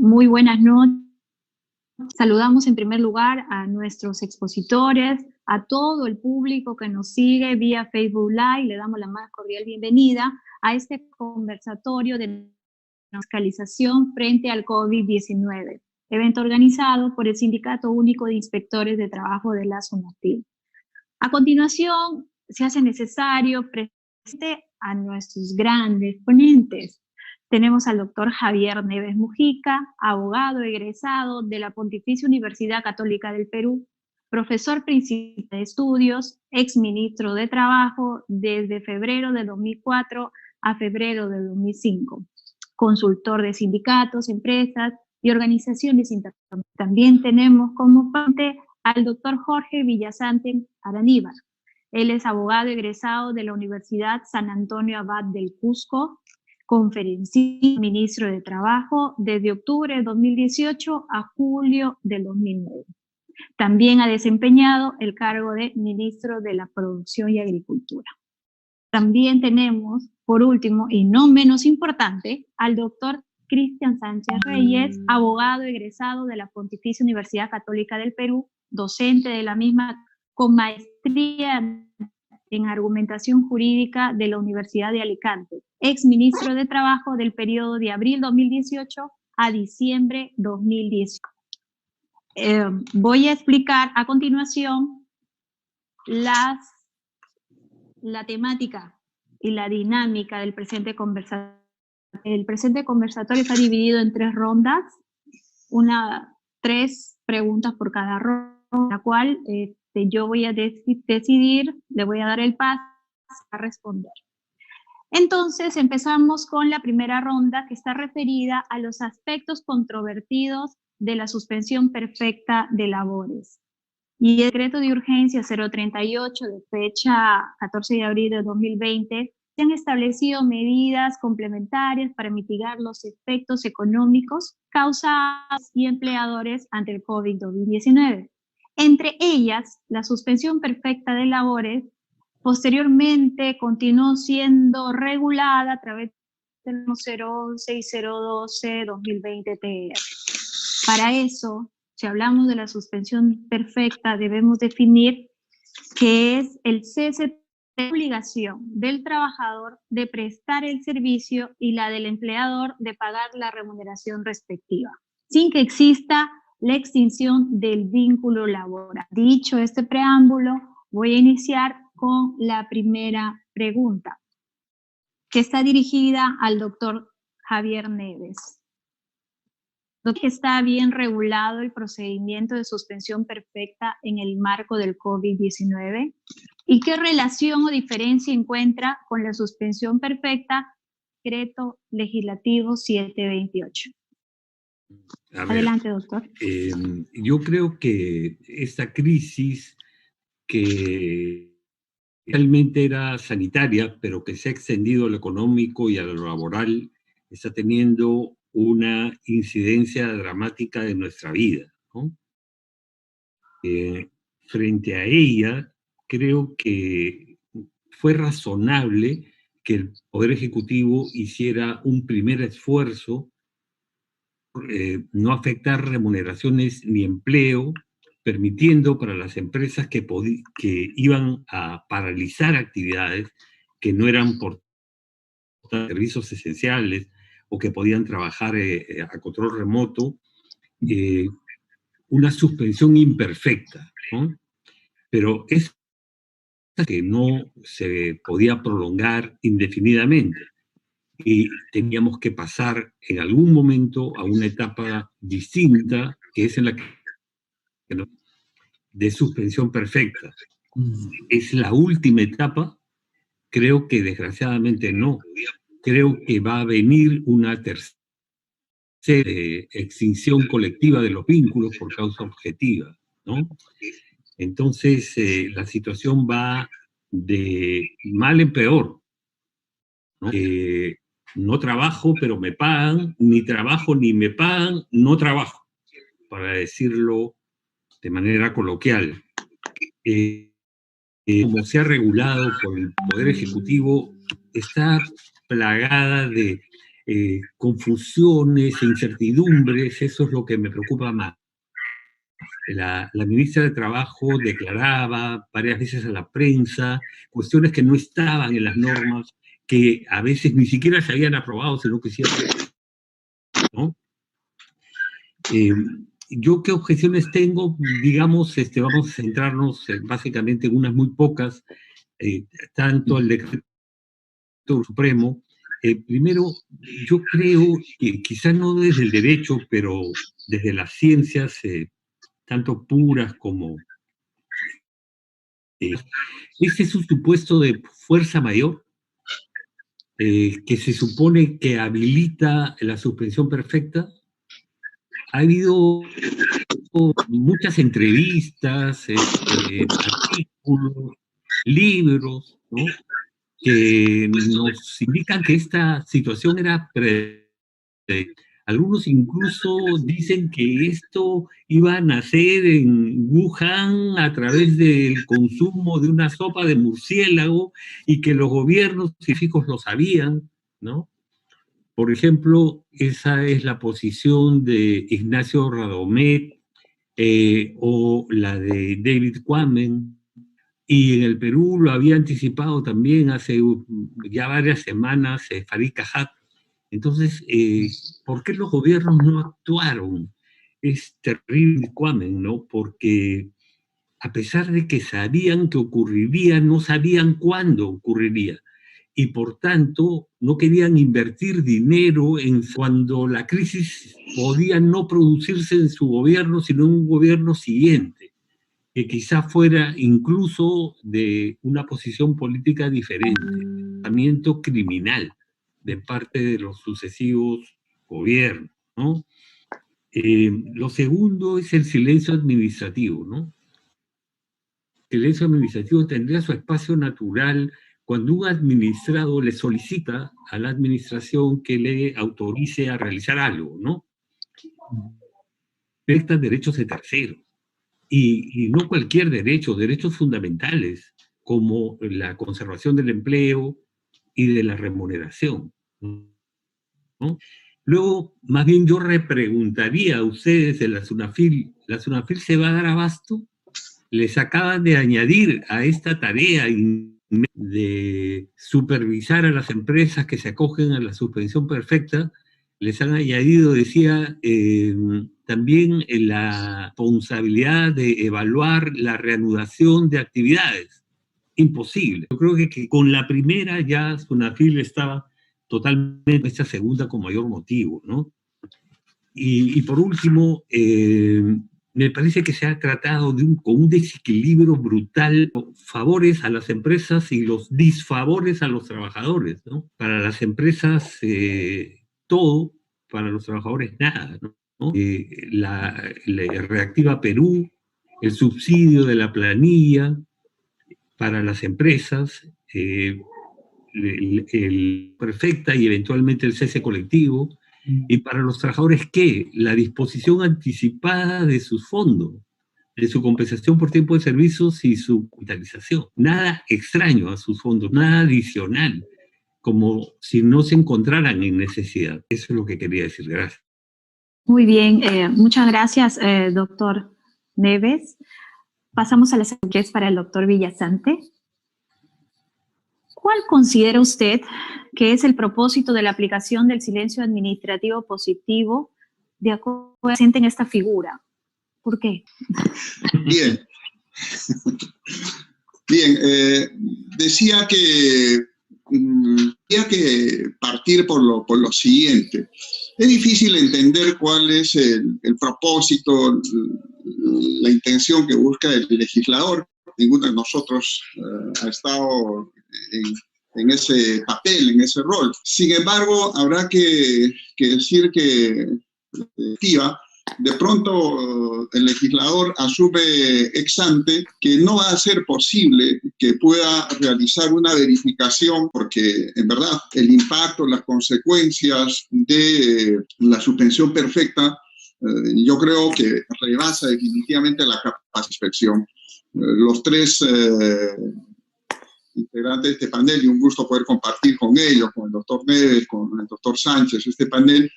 Muy buenas noches. Saludamos en primer lugar a nuestros expositores, a todo el público que nos sigue vía Facebook Live. Le damos la más cordial bienvenida a este conversatorio de fiscalización frente al COVID-19, evento organizado por el Sindicato Único de Inspectores de Trabajo de la SUNATIL. A continuación, se hace necesario presentar a nuestros grandes ponentes. Tenemos al doctor Javier Neves Mujica, abogado egresado de la Pontificia Universidad Católica del Perú, profesor principal de estudios, exministro de Trabajo desde febrero de 2004 a febrero de 2005, consultor de sindicatos, empresas y organizaciones internacionales. También tenemos como ponente al doctor Jorge Villasante Araníbar. Él es abogado egresado de la Universidad San Antonio Abad del Cusco, conferencista, ministro de Trabajo desde octubre de 2018 a julio del 2009. También ha desempeñado el cargo de ministro de la Producción y Agricultura. También tenemos, por último y no menos importante, al doctor Cristian Sánchez Reyes, abogado egresado de la Pontificia Universidad Católica del Perú, docente de la misma con maestría en argumentación jurídica de la Universidad de Alicante, ex ministro de Trabajo del periodo de abril 2018 a diciembre 2018. Voy a explicar a continuación la temática y la dinámica del presente conversatorio. El presente conversatorio está dividido en 3 rondas, 3 preguntas por cada ronda, la cual yo voy a decidir, le voy a dar el paso a responder. Entonces empezamos con la primera ronda, que está referida a los aspectos controvertidos de la suspensión perfecta de labores. Y el decreto de urgencia 038 de fecha 14 de abril de 2020 se han establecido medidas complementarias para mitigar los efectos económicos causados y empleadores ante el COVID-19. Entre ellas, la suspensión perfecta de labores posteriormente continuó siendo regulada a través del 011 y 012-2020 TR. Para eso, si hablamos de la suspensión perfecta, debemos definir qué es el cese de obligación del trabajador de prestar el servicio y la del empleador de pagar la remuneración respectiva, sin que exista la extinción del vínculo laboral. Dicho este preámbulo, voy a iniciar con la primera pregunta, que está dirigida al doctor Javier Neves. ¿Está bien regulado el procedimiento de suspensión perfecta en el marco del COVID-19? ¿Y qué relación o diferencia encuentra con la suspensión perfecta decreto legislativo 728? Adelante, doctor. Yo creo que esta crisis, que realmente era sanitaria, pero que se ha extendido a lo económico y a lo laboral, está teniendo una incidencia dramática en nuestra vida, ¿no? Frente a ella, creo que fue razonable que el Poder Ejecutivo hiciera un primer esfuerzo, no afectar remuneraciones ni empleo, permitiendo para las empresas que iban a paralizar actividades que no eran por servicios esenciales o que podían trabajar a control remoto, una suspensión imperfecta, ¿no? Pero es que no se podía prolongar indefinidamente y teníamos que pasar en algún momento a una etapa distinta, que es en la que de suspensión perfecta. ¿Es la última etapa? Creo que desgraciadamente no. Creo que va a venir una tercera extinción colectiva de los vínculos por causa objetiva, ¿no? Entonces, la situación va de mal en peor, ¿no? No trabajo, pero me pagan, ni trabajo ni me pagan, no trabajo, para decirlo de manera coloquial. Como se ha regulado por el Poder Ejecutivo, está plagada de confusiones e incertidumbres, eso es lo que me preocupa más. La ministra de Trabajo declaraba varias veces a la prensa cuestiones que no estaban en las normas, que a veces ni siquiera se habían aprobado, sino que sí, ¿no? Yo qué objeciones tengo, digamos, vamos a centrarnos básicamente en unas muy pocas, tanto al decreto supremo. Primero, yo creo que quizás no desde el derecho, pero desde las ciencias, tanto puras como... este es un supuesto de fuerza mayor, que se supone que habilita la suspensión perfecta. Ha habido muchas entrevistas, artículos, libros, ¿no?, que nos indican que esta situación era algunos incluso dicen que esto iba a nacer en Wuhan a través del consumo de una sopa de murciélago y que los gobiernos científicos lo sabían, ¿no? Por ejemplo, esa es la posición de Ignacio Radomet, o la de David Quammen, y en el Perú lo había anticipado también hace ya varias semanas Farid Cajat. Entonces, ¿por qué los gobiernos no actuaron? Es terrible, Quammen, ¿no? Porque a pesar de que sabían que ocurriría, no sabían cuándo ocurriría. Y por tanto, no querían invertir dinero en cuando la crisis podía no producirse en su gobierno, sino en un gobierno siguiente, que quizá fuera incluso de una posición política diferente, pensamiento criminal de parte de los sucesivos gobiernos, ¿no? Lo segundo es el silencio administrativo, ¿no? El silencio administrativo tendría su espacio natural cuando un administrado le solicita a la administración que le autorice a realizar algo, ¿no? Afectan derechos de terceros. Y no cualquier derecho, derechos fundamentales, como la conservación del empleo y de la remuneración, ¿no? Luego, más bien yo repreguntaría a ustedes de la SUNAFIL, ¿la SUNAFIL se va a dar abasto? Les acaban de añadir a esta tarea de supervisar a las empresas que se acogen a la suspensión perfecta, les han añadido, decía, también la responsabilidad de evaluar la reanudación de actividades. Imposible. Yo creo que con la primera ya SUNAFIL estaba totalmente, esta segunda con mayor motivo, ¿no? Y por último, me parece que se ha tratado con un desequilibrio brutal, favores a las empresas y los disfavores a los trabajadores, ¿no? Para las empresas, todo, para los trabajadores, nada, ¿no? La Reactiva Perú, el subsidio de la planilla para las empresas, el perfecta y eventualmente el cese colectivo. Y para los trabajadores, ¿qué? La disposición anticipada de sus fondos, de su compensación por tiempo de servicios y su capitalización. Nada extraño a sus fondos, nada adicional, como si no se encontraran en necesidad. Eso es lo que quería decir. Gracias. Muy bien, muchas gracias, doctor Neves. Pasamos a las preguntas para el doctor Villasante. ¿Cuál considera usted que es el propósito de la aplicación del silencio administrativo positivo de acuerdo en esta figura? ¿Por qué? Bien. Bien, decía que partir por lo siguiente. Es difícil entender cuál es el propósito, la intención que busca el legislador. Ninguno de nosotros ha estado en ese papel, en ese rol. Sin embargo, habrá que decir que de pronto el legislador asume ex ante que no va a ser posible que pueda realizar una verificación, porque en verdad el impacto, las consecuencias de la suspensión perfecta, yo creo que rebasa definitivamente la capacidad de inspección. Los tres integrantes de este panel, y un gusto poder compartir con ellos, con el doctor Neves, con el doctor Sánchez, este panel,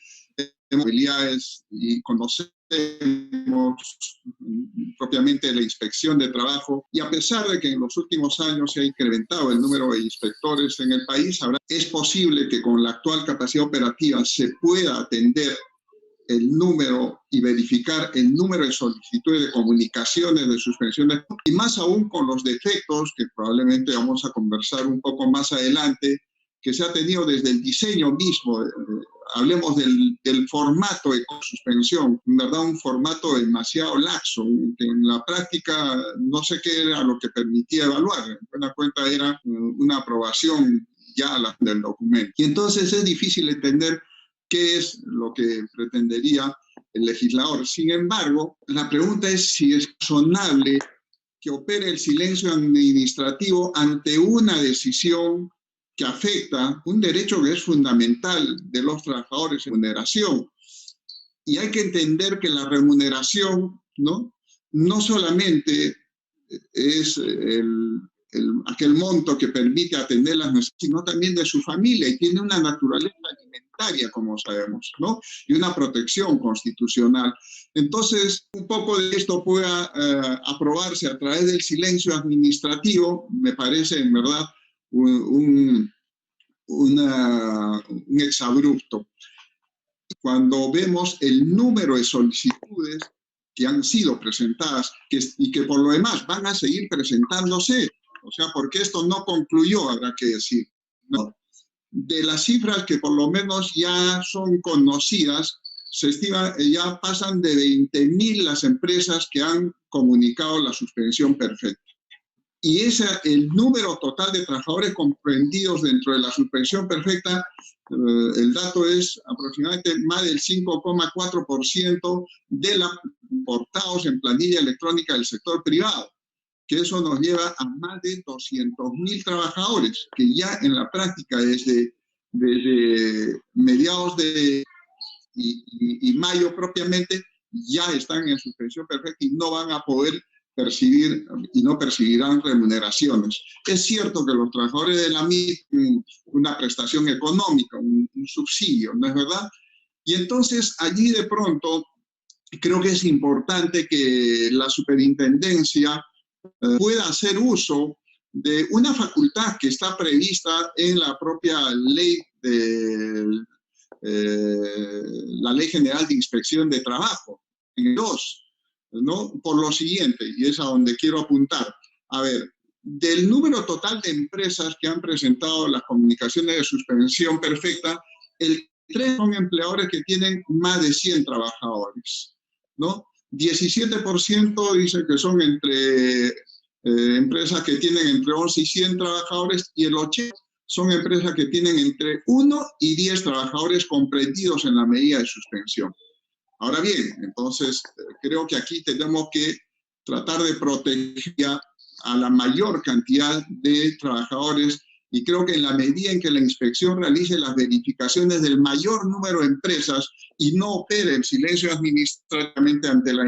habilidades y conocemos propiamente la inspección de trabajo, y a pesar de que en los últimos años se ha incrementado el número de inspectores en el país, es posible que con la actual capacidad operativa se pueda atender el número y verificar el número de solicitudes de comunicaciones de suspensiones, y más aún con los defectos que probablemente vamos a conversar un poco más adelante, que se ha tenido desde el diseño mismo. Hablemos del formato de suspensión, en verdad un formato demasiado laxo, que en la práctica no sé qué era lo que permitía evaluar. En buena cuenta era una aprobación ya del documento. Y entonces es difícil entender qué es lo que pretendería el legislador. Sin embargo, la pregunta es si es razonable que opere el silencio administrativo ante una decisión que afecta un derecho que es fundamental de los trabajadores, remuneración. Y hay que entender que la remuneración, no solamente es aquel monto que permite atender las necesidades, sino también de su familia, y tiene una naturaleza alimentaria, como sabemos, y una protección constitucional. Entonces, un poco de esto pueda aprobarse a través del silencio administrativo, me parece en verdad un exabrupto. Cuando vemos el número de solicitudes que han sido presentadas y que por lo demás van a seguir presentándose, o sea, porque esto no concluyó, habrá que decir, ¿no? De las cifras que por lo menos ya son conocidas, se estima, ya pasan de 20.000 las empresas que han comunicado la suspensión perfecta. Y el número total de trabajadores comprendidos dentro de la suspensión perfecta, el dato es aproximadamente más del 5,4% de los portados en planilla electrónica del sector privado, que eso nos lleva a más de 200.000 trabajadores, que ya en la práctica desde mediados de y mayo propiamente ya están en suspensión perfecta y no van a poder percibir y no percibirán remuneraciones. Es cierto que los trabajadores de la MIT, una prestación económica, un subsidio, ¿no es verdad? Y entonces allí de pronto creo que es importante que la superintendencia pueda hacer uso de una facultad que está prevista en la propia ley la Ley General de Inspección de Trabajo, en 2, ¿no? Por lo siguiente, y es a donde quiero apuntar. A ver, del número total de empresas que han presentado las comunicaciones de suspensión perfecta, el 3 son empleadores que tienen más de 100 trabajadores, ¿no? 17% dicen que son entre empresas que tienen entre 11 y 100 trabajadores, y el 80% son empresas que tienen entre 1 y 10 trabajadores comprendidos en la medida de suspensión. Ahora bien, entonces creo que aquí tenemos que tratar de proteger a la mayor cantidad de trabajadores, y creo que en la medida en que la inspección realice las verificaciones del mayor número de empresas y no opere en silencio administrativamente ante la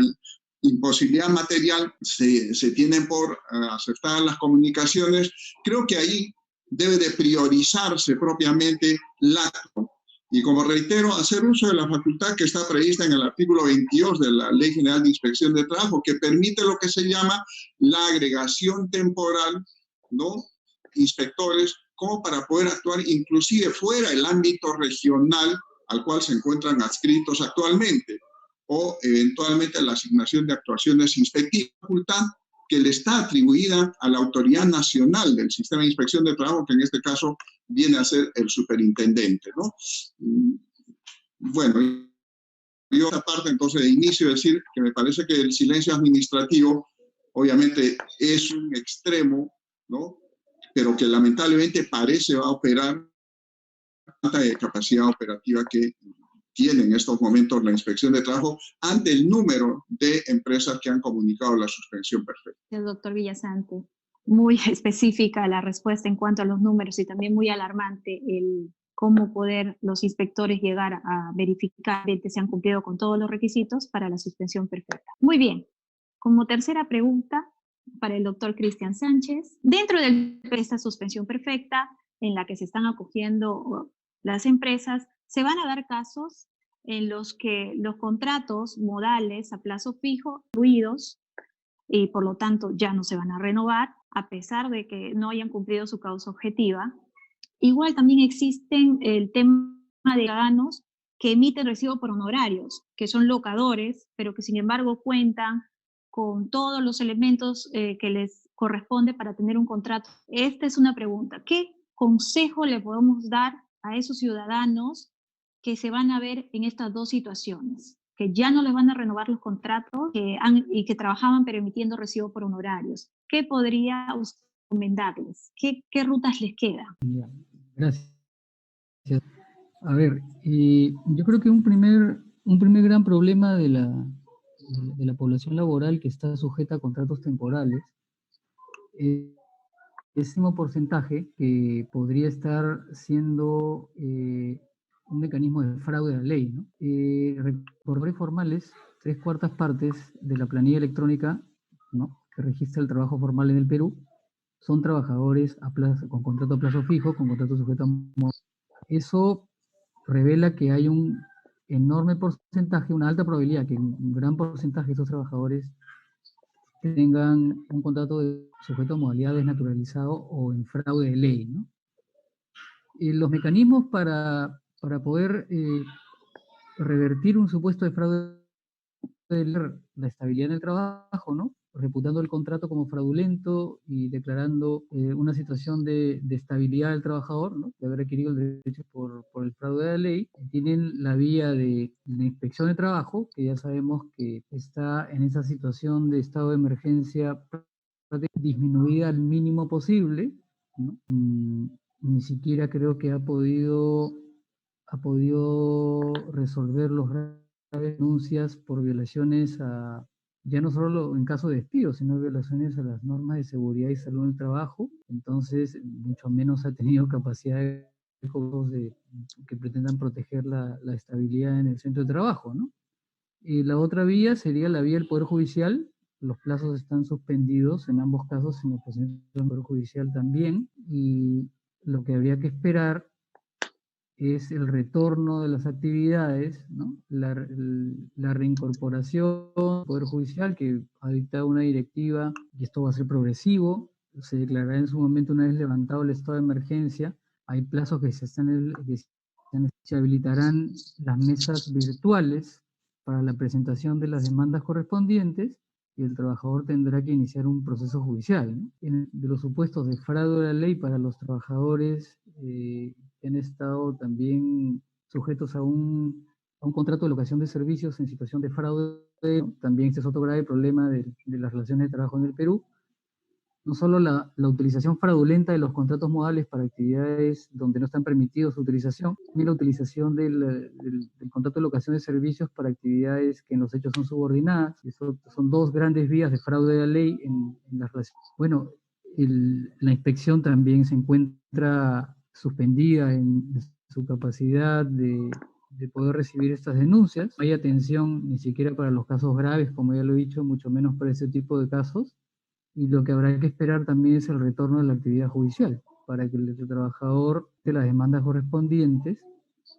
imposibilidad material, se tienen por aceptar las comunicaciones, creo que ahí debe de priorizarse propiamente la acto. Y como reitero, hacer uso de la facultad que está prevista en el artículo 22 de la Ley General de Inspección de Trabajo, que permite lo que se llama la agregación temporal, ¿no? Inspectores, como para poder actuar inclusive fuera del ámbito regional al cual se encuentran adscritos actualmente, o eventualmente la asignación de actuaciones inspectivas, facultad que le está atribuida a la Autoridad Nacional del Sistema de Inspección de Trabajo, que en este caso viene a ser el superintendente, ¿no? Bueno, yo esta parte entonces de inicio decir que me parece que el silencio administrativo obviamente es un extremo, ¿no? Pero que lamentablemente parece va a operar falta de capacidad operativa que tiene en estos momentos la Inspección de Trabajo ante el número de empresas que han comunicado la suspensión perfecta. El doctor Villasante, muy específica la respuesta en cuanto a los números, y también muy alarmante el cómo poder los inspectores llegar a verificar que se han cumplido con todos los requisitos para la suspensión perfecta. Muy bien, como tercera pregunta, para el doctor Cristian Sánchez. Dentro de esta suspensión perfecta en la que se están acogiendo las empresas, se van a dar casos en los que los contratos modales a plazo fijo incluidos y por lo tanto ya no se van a renovar a pesar de que no hayan cumplido su causa objetiva. Igual también existen el tema de ciudadanos que emiten recibo por honorarios, que son locadores, pero que sin embargo cuentan con todos los elementos que les corresponde para tener un contrato. Esta es una pregunta. ¿Qué consejo le podemos dar a esos ciudadanos que se van a ver en estas dos situaciones? Que ya no les van a renovar los contratos y que trabajaban pero emitiendo recibo por honorarios. ¿Qué podría usted recomendarles? ¿Qué rutas les quedan? Ya, gracias. A ver, yo creo que un primer gran problema de la población laboral que está sujeta a contratos temporales es ese porcentaje que podría estar siendo un mecanismo de fraude a la ley, ¿no? Por leyes formales, 3/4 de la planilla electrónica, ¿no?, que registra el trabajo formal en el Perú son trabajadores con contrato a plazo fijo, con contrato sujeto a eso revela que hay un enorme porcentaje, una alta probabilidad que un gran porcentaje de esos trabajadores tengan un contrato sujeto a modalidad desnaturalizado o en fraude de ley, ¿no? Los mecanismos para poder revertir un supuesto de fraude de la estabilidad en el trabajo, ¿no?, reputando el contrato como fraudulento y declarando una situación de estabilidad del trabajador, ¿no?, de haber adquirido el derecho por el fraude de la ley. Tienen la vía de la inspección de trabajo, que ya sabemos que está en esa situación de estado de emergencia disminuida al mínimo posible, ¿no? Ni siquiera creo que ha podido resolver los graves denuncias por violaciones ya no solo en caso de despido, sino violaciones a las normas de seguridad y salud en el trabajo. Entonces, mucho menos ha tenido capacidad que pretendan proteger la estabilidad en el centro de trabajo, ¿no? La otra vía sería la vía del Poder Judicial. Los plazos están suspendidos en ambos casos, en el procedimiento del Poder Judicial también, y lo que habría que esperar es el retorno de las actividades, ¿no?, la reincorporación del Poder Judicial, que ha dictado una directiva, y esto va a ser progresivo, se declarará en su momento una vez levantado el estado de emergencia. Hay plazos que se habilitarán las mesas virtuales para la presentación de las demandas correspondientes, y el trabajador tendrá que iniciar un proceso judicial, ¿no? De los supuestos de fraude de la ley para los trabajadores que han estado también sujetos a un contrato de locación de servicios en situación de fraude, también este es otro grave problema de las relaciones de trabajo en el Perú. No solo la utilización fraudulenta de los contratos modales para actividades donde no están permitidos su utilización, ni la utilización del contrato de locación de servicios para actividades que en los hechos son subordinadas. Eso son dos grandes vías de fraude de la ley en las relaciones. Bueno, la inspección también se encuentra suspendida en su capacidad de poder recibir estas denuncias. No hay atención ni siquiera para los casos graves, como ya lo he dicho, mucho menos para ese tipo de casos. Y lo que habrá que esperar también es el retorno de la actividad judicial, para que el trabajador de las demandas correspondientes,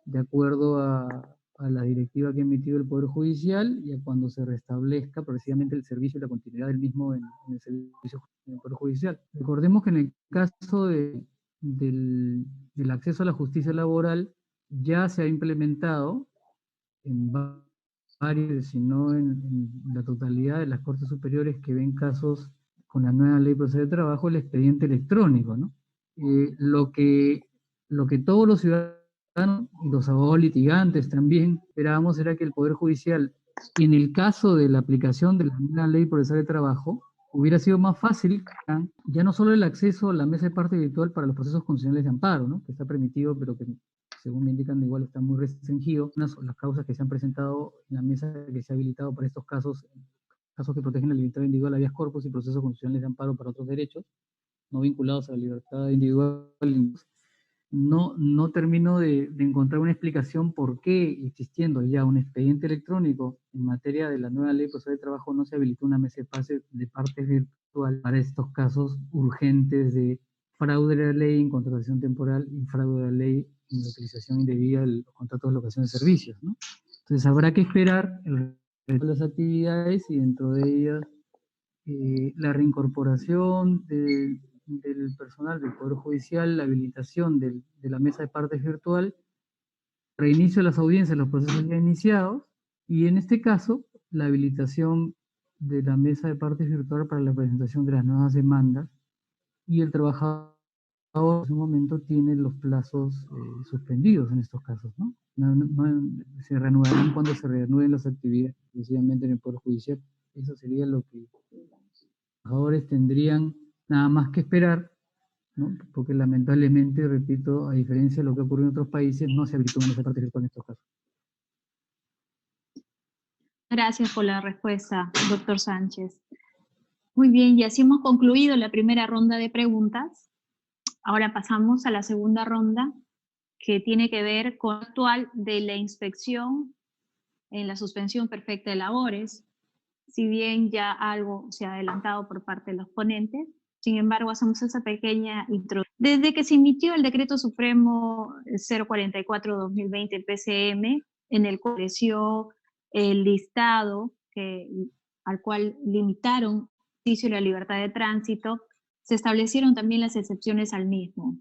de acuerdo a la directiva que ha emitido el Poder Judicial, y a cuando se restablezca precisamente el servicio y la continuidad del mismo en el servicio del Poder Judicial. Recordemos que en el caso del acceso a la justicia laboral, ya se ha implementado en varios, si no en la totalidad de las Cortes Superiores que ven casos con la nueva ley procesal de trabajo, el expediente electrónico, ¿no? Lo que todos los ciudadanos y los abogados litigantes también esperábamos era que el Poder Judicial, en el caso de la aplicación de la nueva ley procesal de trabajo, hubiera sido más fácil ya no solo el acceso a la mesa de parte virtual para los procesos constitucionales de amparo, ¿no?, que está permitido, pero que según me indican igual está muy restringido. Las causas que se han presentado en la mesa que se ha habilitado para estos casos que protegen la libertad individual, habeas corpus y procesos constitucionales de amparo para otros derechos, no vinculados a la libertad individual. no termino de encontrar una explicación por qué, existiendo ya un expediente electrónico en materia de la nueva ley de procesos de trabajo, no se habilitó una mesa de partes virtual para estos casos urgentes de fraude de la ley en contratación temporal y fraude de la ley en la utilización indebida de los contratos de locación de servicios, ¿no? Entonces habrá que esperar el resto de las actividades y dentro de ellas la reincorporación del personal del Poder Judicial, la habilitación de la mesa de partes virtual, reinicio de las audiencias, los procesos ya iniciados, y en este caso, la habilitación de la mesa de partes virtual para la presentación de las nuevas demandas, y el trabajador en ese momento tiene los plazos suspendidos en estos casos, ¿no? Se reanudarán cuando se reanuden las actividades, exclusivamente en el Poder Judicial. Eso sería lo que los trabajadores tendrían nada más que esperar, ¿no? Porque lamentablemente, repito, a diferencia de lo que ocurre en otros países, no se habilitó una mesa de partes virtual en estos casos. Gracias por la respuesta, doctor Sánchez. Muy bien, y así hemos concluido la primera ronda de preguntas. Ahora pasamos a la segunda ronda, que tiene que ver con el actual de la inspección en la suspensión perfecta de labores. Si bien ya algo se ha adelantado por parte de los ponentes, sin embargo hacemos esa pequeña introducción. Desde que se emitió el Decreto Supremo 044-2020, el PCM, en el cual estableció el listado al cual limitaron el ejercicio de la libertad de tránsito, se establecieron también las excepciones al mismo.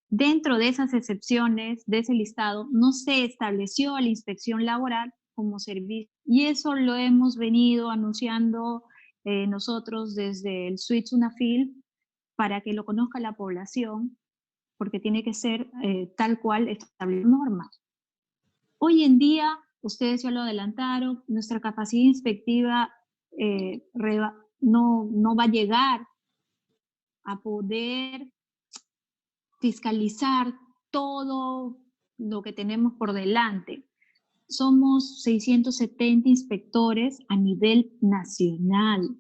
Dentro de esas excepciones, de ese listado, no se estableció la inspección laboral como servicio, y eso lo hemos venido anunciando nosotros desde el Switch UNAFIL para que lo conozca la población, porque tiene que ser tal cual establece normas. Hoy en día, ustedes ya lo adelantaron, nuestra capacidad inspectiva no va a llegar a poder fiscalizar todo lo que tenemos por delante. Somos 670 inspectores a nivel nacional.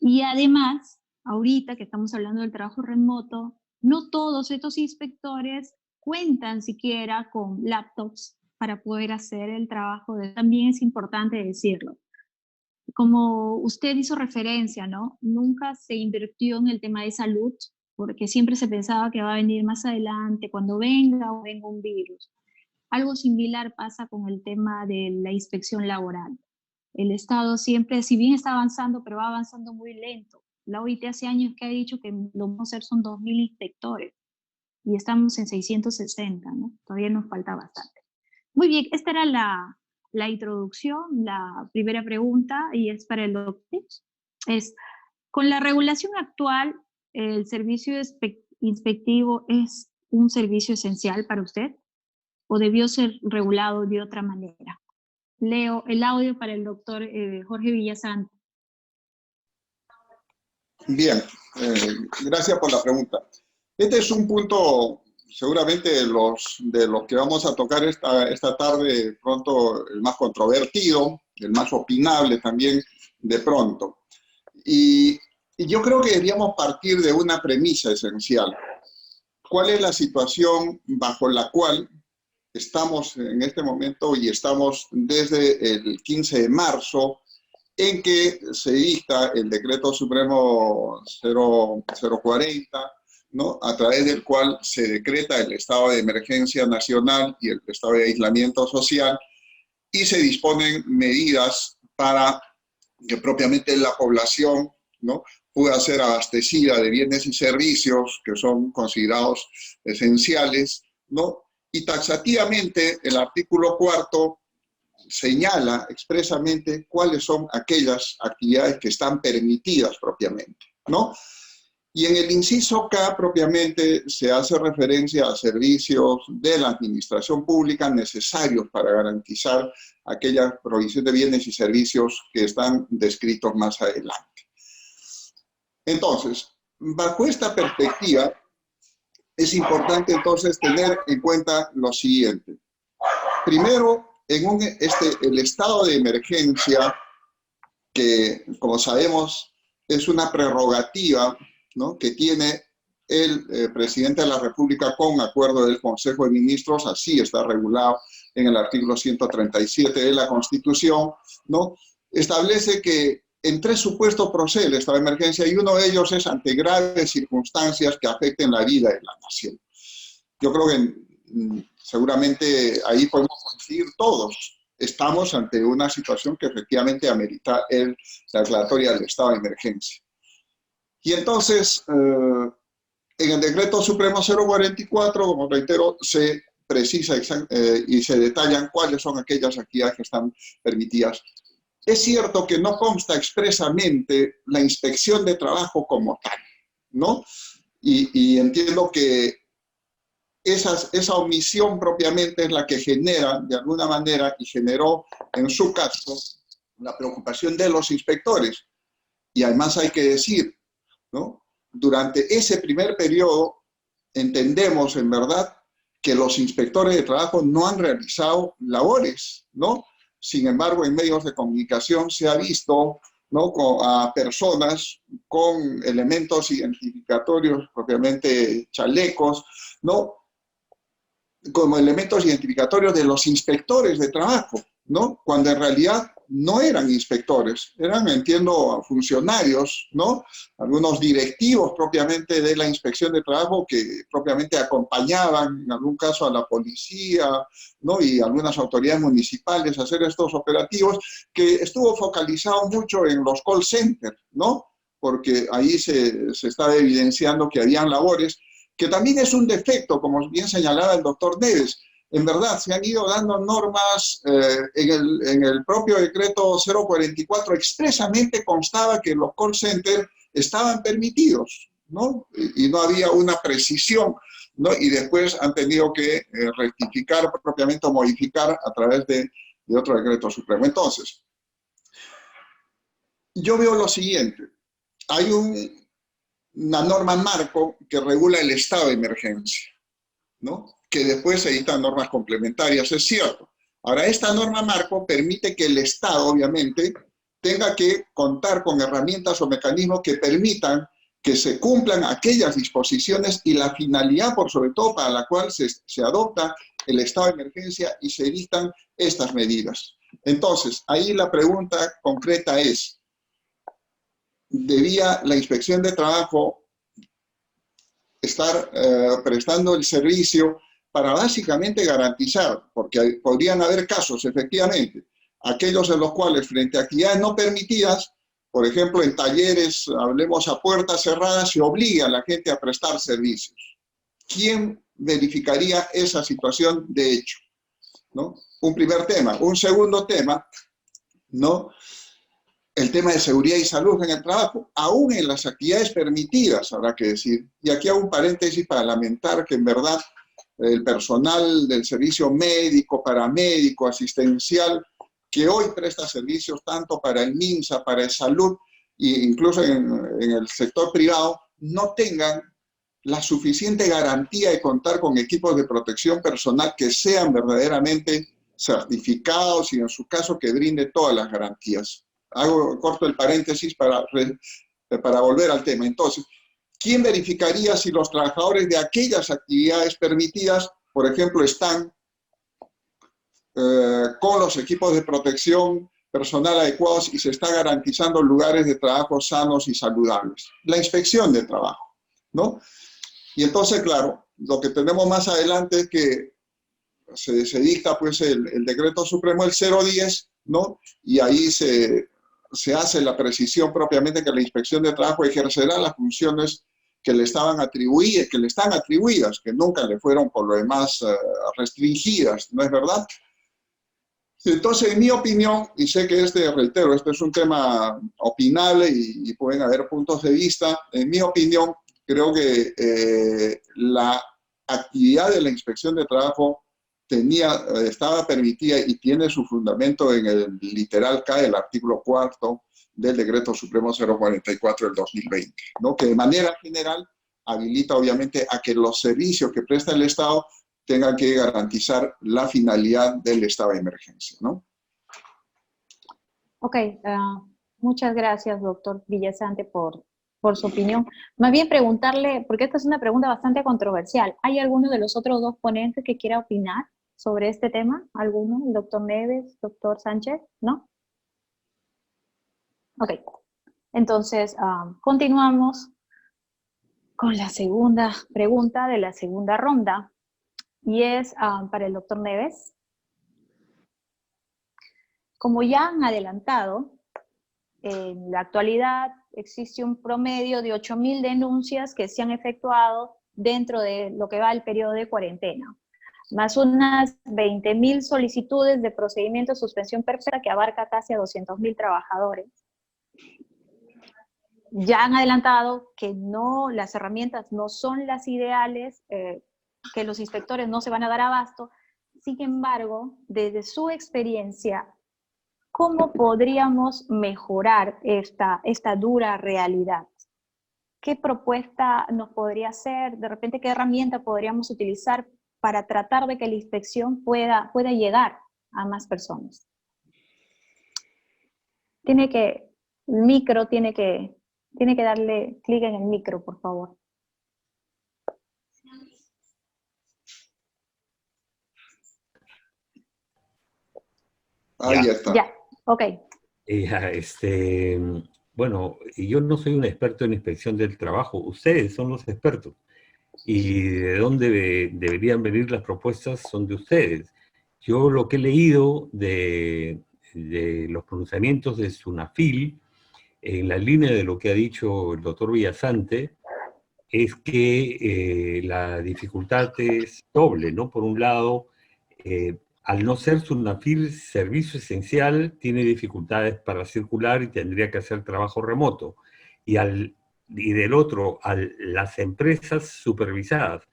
Y además, ahorita que estamos hablando del trabajo remoto, no todos estos inspectores cuentan siquiera con laptops para poder hacer el trabajo. También es importante decirlo. Como usted hizo referencia, ¿no? Nunca se invirtió en el tema de salud, porque siempre se pensaba que va a venir más adelante, cuando venga un virus. Algo similar pasa con el tema de la inspección laboral. El Estado siempre, si bien está avanzando, pero va avanzando muy lento. La OIT hace años que ha dicho que lo vamos a hacer son 2.000 inspectores y estamos en 660, ¿no? Todavía nos falta bastante. Muy bien, esta era la introducción, la primera pregunta, y es para el doctor. Con la regulación actual, ¿el servicio inspectivo es un servicio esencial para usted o debió ser regulado de otra manera? Leo el audio para el doctor Jorge Villasante. Bien, gracias por la pregunta. Este es un punto, seguramente de los que vamos a tocar esta tarde, pronto el más controvertido, el más opinable también de pronto. Y yo creo que deberíamos partir de una premisa esencial. ¿Cuál es la situación bajo la cual estamos en este momento y estamos desde el 15 de marzo en que se dicta el Decreto Supremo 040, ¿no? A través del cual se decreta el estado de emergencia nacional y el estado de aislamiento social y se disponen medidas para que propiamente la población, ¿no?, pueda ser abastecida de bienes y servicios que son considerados esenciales, ¿no? Y taxativamente el artículo 4 señala expresamente cuáles son aquellas actividades que están permitidas propiamente, ¿no? Y en el inciso K propiamente se hace referencia a servicios de la administración pública necesarios para garantizar aquella provisión de bienes y servicios que están descritos más adelante. Entonces, bajo esta perspectiva, es importante entonces tener en cuenta lo siguiente. Primero, el estado de emergencia, que como sabemos es una prerrogativa, ¿no?, que tiene el presidente de la República, con acuerdo del Consejo de Ministros, así está regulado en el artículo 137 de la Constitución, ¿no? Establece que en 3 supuestos procede el estado de emergencia y uno de ellos es ante graves circunstancias que afecten la vida de la nación. Yo creo que seguramente ahí podemos coincidir todos. Estamos ante una situación que efectivamente amerita la declaratoria del estado de emergencia. Y entonces, en el Decreto Supremo 044, como reitero, se precisa y se detallan cuáles son aquellas actividades que están permitidas. Es cierto que no consta expresamente la inspección de trabajo como tal, ¿no? Y entiendo que esa omisión propiamente es la que genera, de alguna manera, y generó en su caso, la preocupación de los inspectores. Y además hay que decir, ¿no? Durante ese primer periodo, entendemos en verdad que los inspectores de trabajo no han realizado labores, ¿no? Sin embargo, en medios de comunicación se ha visto, ¿no?, a personas con elementos identificatorios, propiamente chalecos, ¿no?, como elementos identificatorios de los inspectores de trabajo, ¿no?, cuando en realidad no eran inspectores, eran, entiendo, funcionarios, ¿no?, algunos directivos propiamente de la inspección de trabajo que propiamente acompañaban en algún caso a la policía, ¿no?, y algunas autoridades municipales a hacer estos operativos, que estuvo focalizado mucho en los call centers, ¿no?, porque ahí se estaba evidenciando que habían labores, que también es un defecto, como bien señalaba el doctor Neves. En verdad, se han ido dando normas, en el propio decreto 044 expresamente constaba que los call centers estaban permitidos, ¿no? Y no había una precisión, ¿no? Y después han tenido que rectificar propiamente o modificar a través de otro decreto supremo. Entonces, yo veo lo siguiente. Hay una norma marco que regula el estado de emergencia, ¿no?, que después se editan normas complementarias, es cierto. Ahora, esta norma marco permite que el Estado, obviamente, tenga que contar con herramientas o mecanismos que permitan que se cumplan aquellas disposiciones y la finalidad, por sobre todo, para la cual se adopta el estado de emergencia y se dictan estas medidas. Entonces, ahí la pregunta concreta es, ¿debía la inspección de trabajo estar prestando el servicio para básicamente garantizar, porque podrían haber casos, efectivamente, aquellos en los cuales frente a actividades no permitidas, por ejemplo, en talleres, hablemos a puertas cerradas, se obliga a la gente a prestar servicios? ¿Quién verificaría esa situación de hecho? ¿No? Un primer tema. Un segundo tema, ¿no?, el tema de seguridad y salud en el trabajo, aún en las actividades permitidas, habrá que decir. Y aquí hago un paréntesis para lamentar que en verdad el personal del servicio médico, paramédico, asistencial, que hoy presta servicios tanto para el MINSA, para el salud, e incluso en el sector privado, no tengan la suficiente garantía de contar con equipos de protección personal que sean verdaderamente certificados y en su caso que brinde todas las garantías. Corto el paréntesis para volver al tema. Entonces, ¿quién verificaría si los trabajadores de aquellas actividades permitidas, por ejemplo, están con los equipos de protección personal adecuados y se está garantizando lugares de trabajo sanos y saludables? La inspección de trabajo, ¿no? Y entonces, claro, lo que tenemos más adelante es que se dicta pues el decreto supremo, el 010, ¿no? Y ahí se hace la precisión propiamente que la inspección de trabajo ejercerá las funciones que le estaban atribuidas, que le están atribuidas, que nunca le fueron por lo demás restringidas, ¿no es verdad? Entonces, en mi opinión, y sé que reitero, este es un tema opinable y pueden haber puntos de vista, en mi opinión, creo que la actividad de la inspección de trabajo estaba permitida y tiene su fundamento en el literal K del artículo 4 del Decreto Supremo 044 del 2020, ¿no?, que de manera general habilita obviamente a que los servicios que presta el Estado tengan que garantizar la finalidad del estado de emergencia, ¿no? Ok, muchas gracias, doctor Villasante, por por su opinión. Más bien preguntarle, porque esta es una pregunta bastante controversial, ¿hay alguno de los otros dos ponentes que quiera opinar sobre este tema? ¿Alguno? ¿El doctor Neves, doctor Sánchez? ¿No? Ok. Entonces, continuamos con la segunda pregunta de la segunda ronda, y es para el doctor Neves. Como ya han adelantado, en la actualidad existe un promedio de 8.000 denuncias que se han efectuado dentro de lo que va el periodo de cuarentena, más unas 20.000 solicitudes de procedimiento de suspensión perfecta que abarca casi a 200.000 trabajadores. Ya han adelantado que no, las herramientas no son las ideales, que los inspectores no se van a dar abasto. Sin embargo, desde su experiencia, ¿cómo podríamos mejorar esta dura realidad? ¿Qué propuesta nos podría hacer? De repente, ¿qué herramienta podríamos utilizar para tratar de que la inspección pueda llegar a más personas? El micro tiene que darle clic en el micro, por favor. Ya está. Ya, ok. Bueno, yo no soy un experto en inspección del trabajo, ustedes son los expertos. Y de dónde deberían venir las propuestas son de ustedes. Yo lo que he leído de los pronunciamientos de SUNAFIL, en la línea de lo que ha dicho el doctor Villasante, es que la dificultad es doble, ¿no? Por un lado, al no ser SUNAFIL servicio esencial, tiene dificultades para circular y tendría que hacer trabajo remoto. Y del otro, las empresas supervisadas,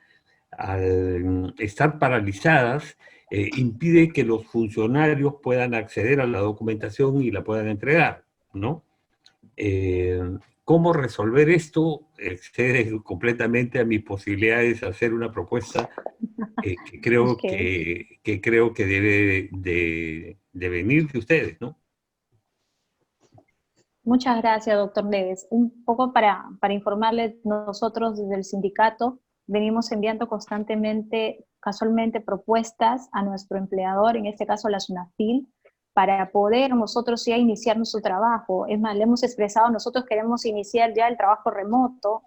al estar paralizadas, impide que los funcionarios puedan acceder a la documentación y la puedan entregar, ¿no? ¿Cómo resolver esto? Excede completamente a mis posibilidades de hacer una propuesta que creo Okay. que creo que debe de venir de ustedes, ¿no? Muchas gracias, doctor Neves. Un poco para informarles, nosotros desde el sindicato venimos enviando constantemente, casualmente, propuestas a nuestro empleador, en este caso la SUNAFIL, para poder nosotros ya iniciar nuestro trabajo. Es más, le hemos expresado, nosotros queremos iniciar ya el trabajo remoto,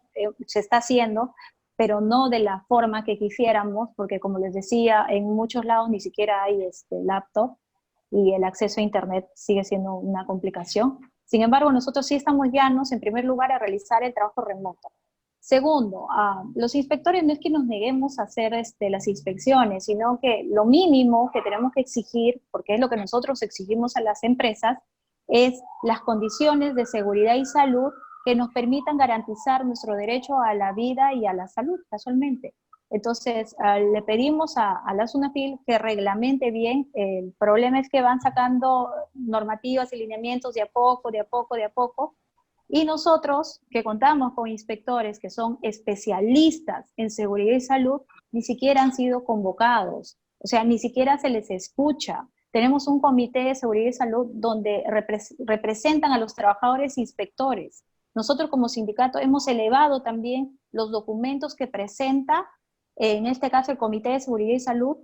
se está haciendo, pero no de la forma que quisiéramos, porque como les decía, en muchos lados ni siquiera hay laptop, y el acceso a internet sigue siendo una complicación. Sin embargo, nosotros sí estamos llanos, en primer lugar, a realizar el trabajo remoto. Segundo, los inspectores no es que nos neguemos a hacer las inspecciones, sino que lo mínimo que tenemos que exigir, porque es lo que nosotros exigimos a las empresas, es las condiciones de seguridad y salud que nos permitan garantizar nuestro derecho a la vida y a la salud, casualmente. Entonces, le pedimos a la SUNAFIL que reglamente bien. El problema es que van sacando normativas y lineamientos de a poco, de a poco, de a poco, y nosotros, que contamos con inspectores que son especialistas en seguridad y salud, ni siquiera han sido convocados, o sea, ni siquiera se les escucha. Tenemos un comité de seguridad y salud donde representan a los trabajadores inspectores. Nosotros como sindicato hemos elevado también los documentos que presenta, en este caso el Comité de Seguridad y Salud,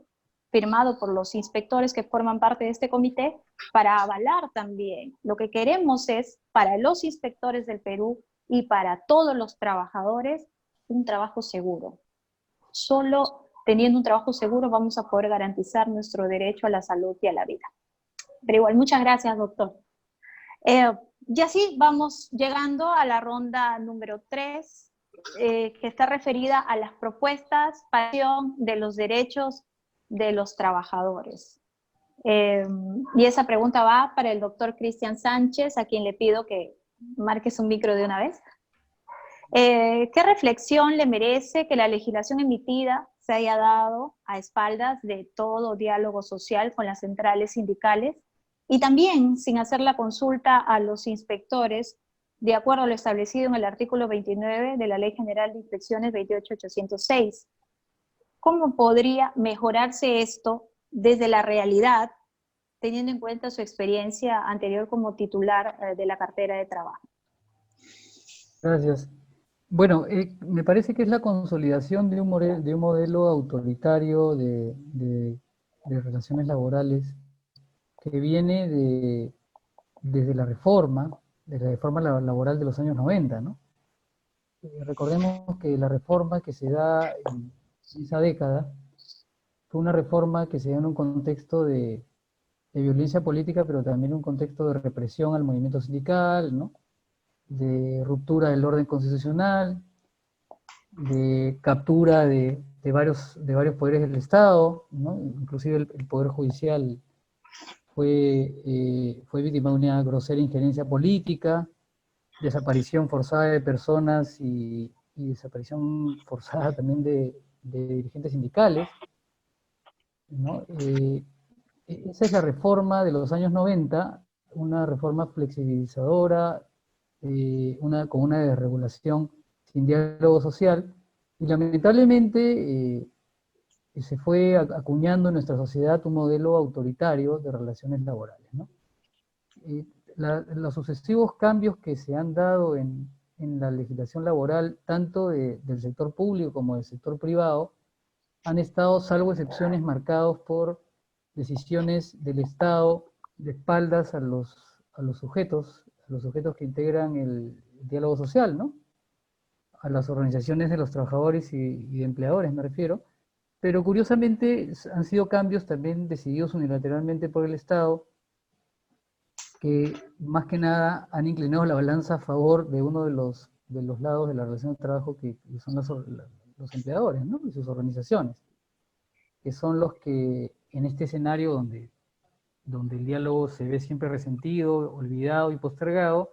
firmado por los inspectores que forman parte de este comité, para avalar también. Lo que queremos es, para los inspectores del Perú y para todos los trabajadores, un trabajo seguro. Solo teniendo un trabajo seguro vamos a poder garantizar nuestro derecho a la salud y a la vida. Pero igual, muchas gracias, doctor. Y así vamos llegando a la ronda número 3, que está referida a las propuestas para de los derechos de los trabajadores. Y esa pregunta va para el doctor Cristian Sánchez, a quien le pido que marque su micro de una vez. ¿Qué reflexión le merece que la legislación emitida se haya dado a espaldas de todo diálogo social con las centrales sindicales y también sin hacer la consulta a los inspectores, de acuerdo a lo establecido en el artículo 29 de la Ley General de Inspecciones 28806? ¿Cómo podría mejorarse esto desde la realidad, teniendo en cuenta su experiencia anterior como titular de la cartera de trabajo? Gracias. Bueno, me parece que es la consolidación de un modelo autoritario de relaciones laborales que viene desde de la reforma laboral de los años 90, ¿no? Recordemos que la reforma que se da en esa década fue una reforma que se da en un contexto de violencia política, pero también un contexto de represión al movimiento sindical, ¿no? De ruptura del orden constitucional, de captura de varios poderes del Estado, ¿no? Inclusive el Poder Judicial fue víctima de una grosera injerencia política, desaparición forzada de personas y desaparición forzada también de dirigentes sindicales, ¿no? Esa es la reforma de los años 90, una reforma flexibilizadora, con una desregulación sin diálogo social, y lamentablemente se fue acuñando en nuestra sociedad un modelo autoritario de relaciones laborales, ¿no? Los sucesivos cambios que se han dado en la legislación laboral, tanto del sector público como del sector privado, han estado, salvo excepciones, marcados por decisiones del Estado de espaldas a los sujetos que integran el diálogo social, ¿no? A las organizaciones de los trabajadores y de empleadores, me refiero, pero curiosamente han sido cambios también decididos unilateralmente por el Estado, que más que nada han inclinado la balanza a favor de uno de los lados de la relación de trabajo que son los empleadores, ¿no? Y sus organizaciones, que son los que en este escenario donde el diálogo se ve siempre resentido, olvidado y postergado,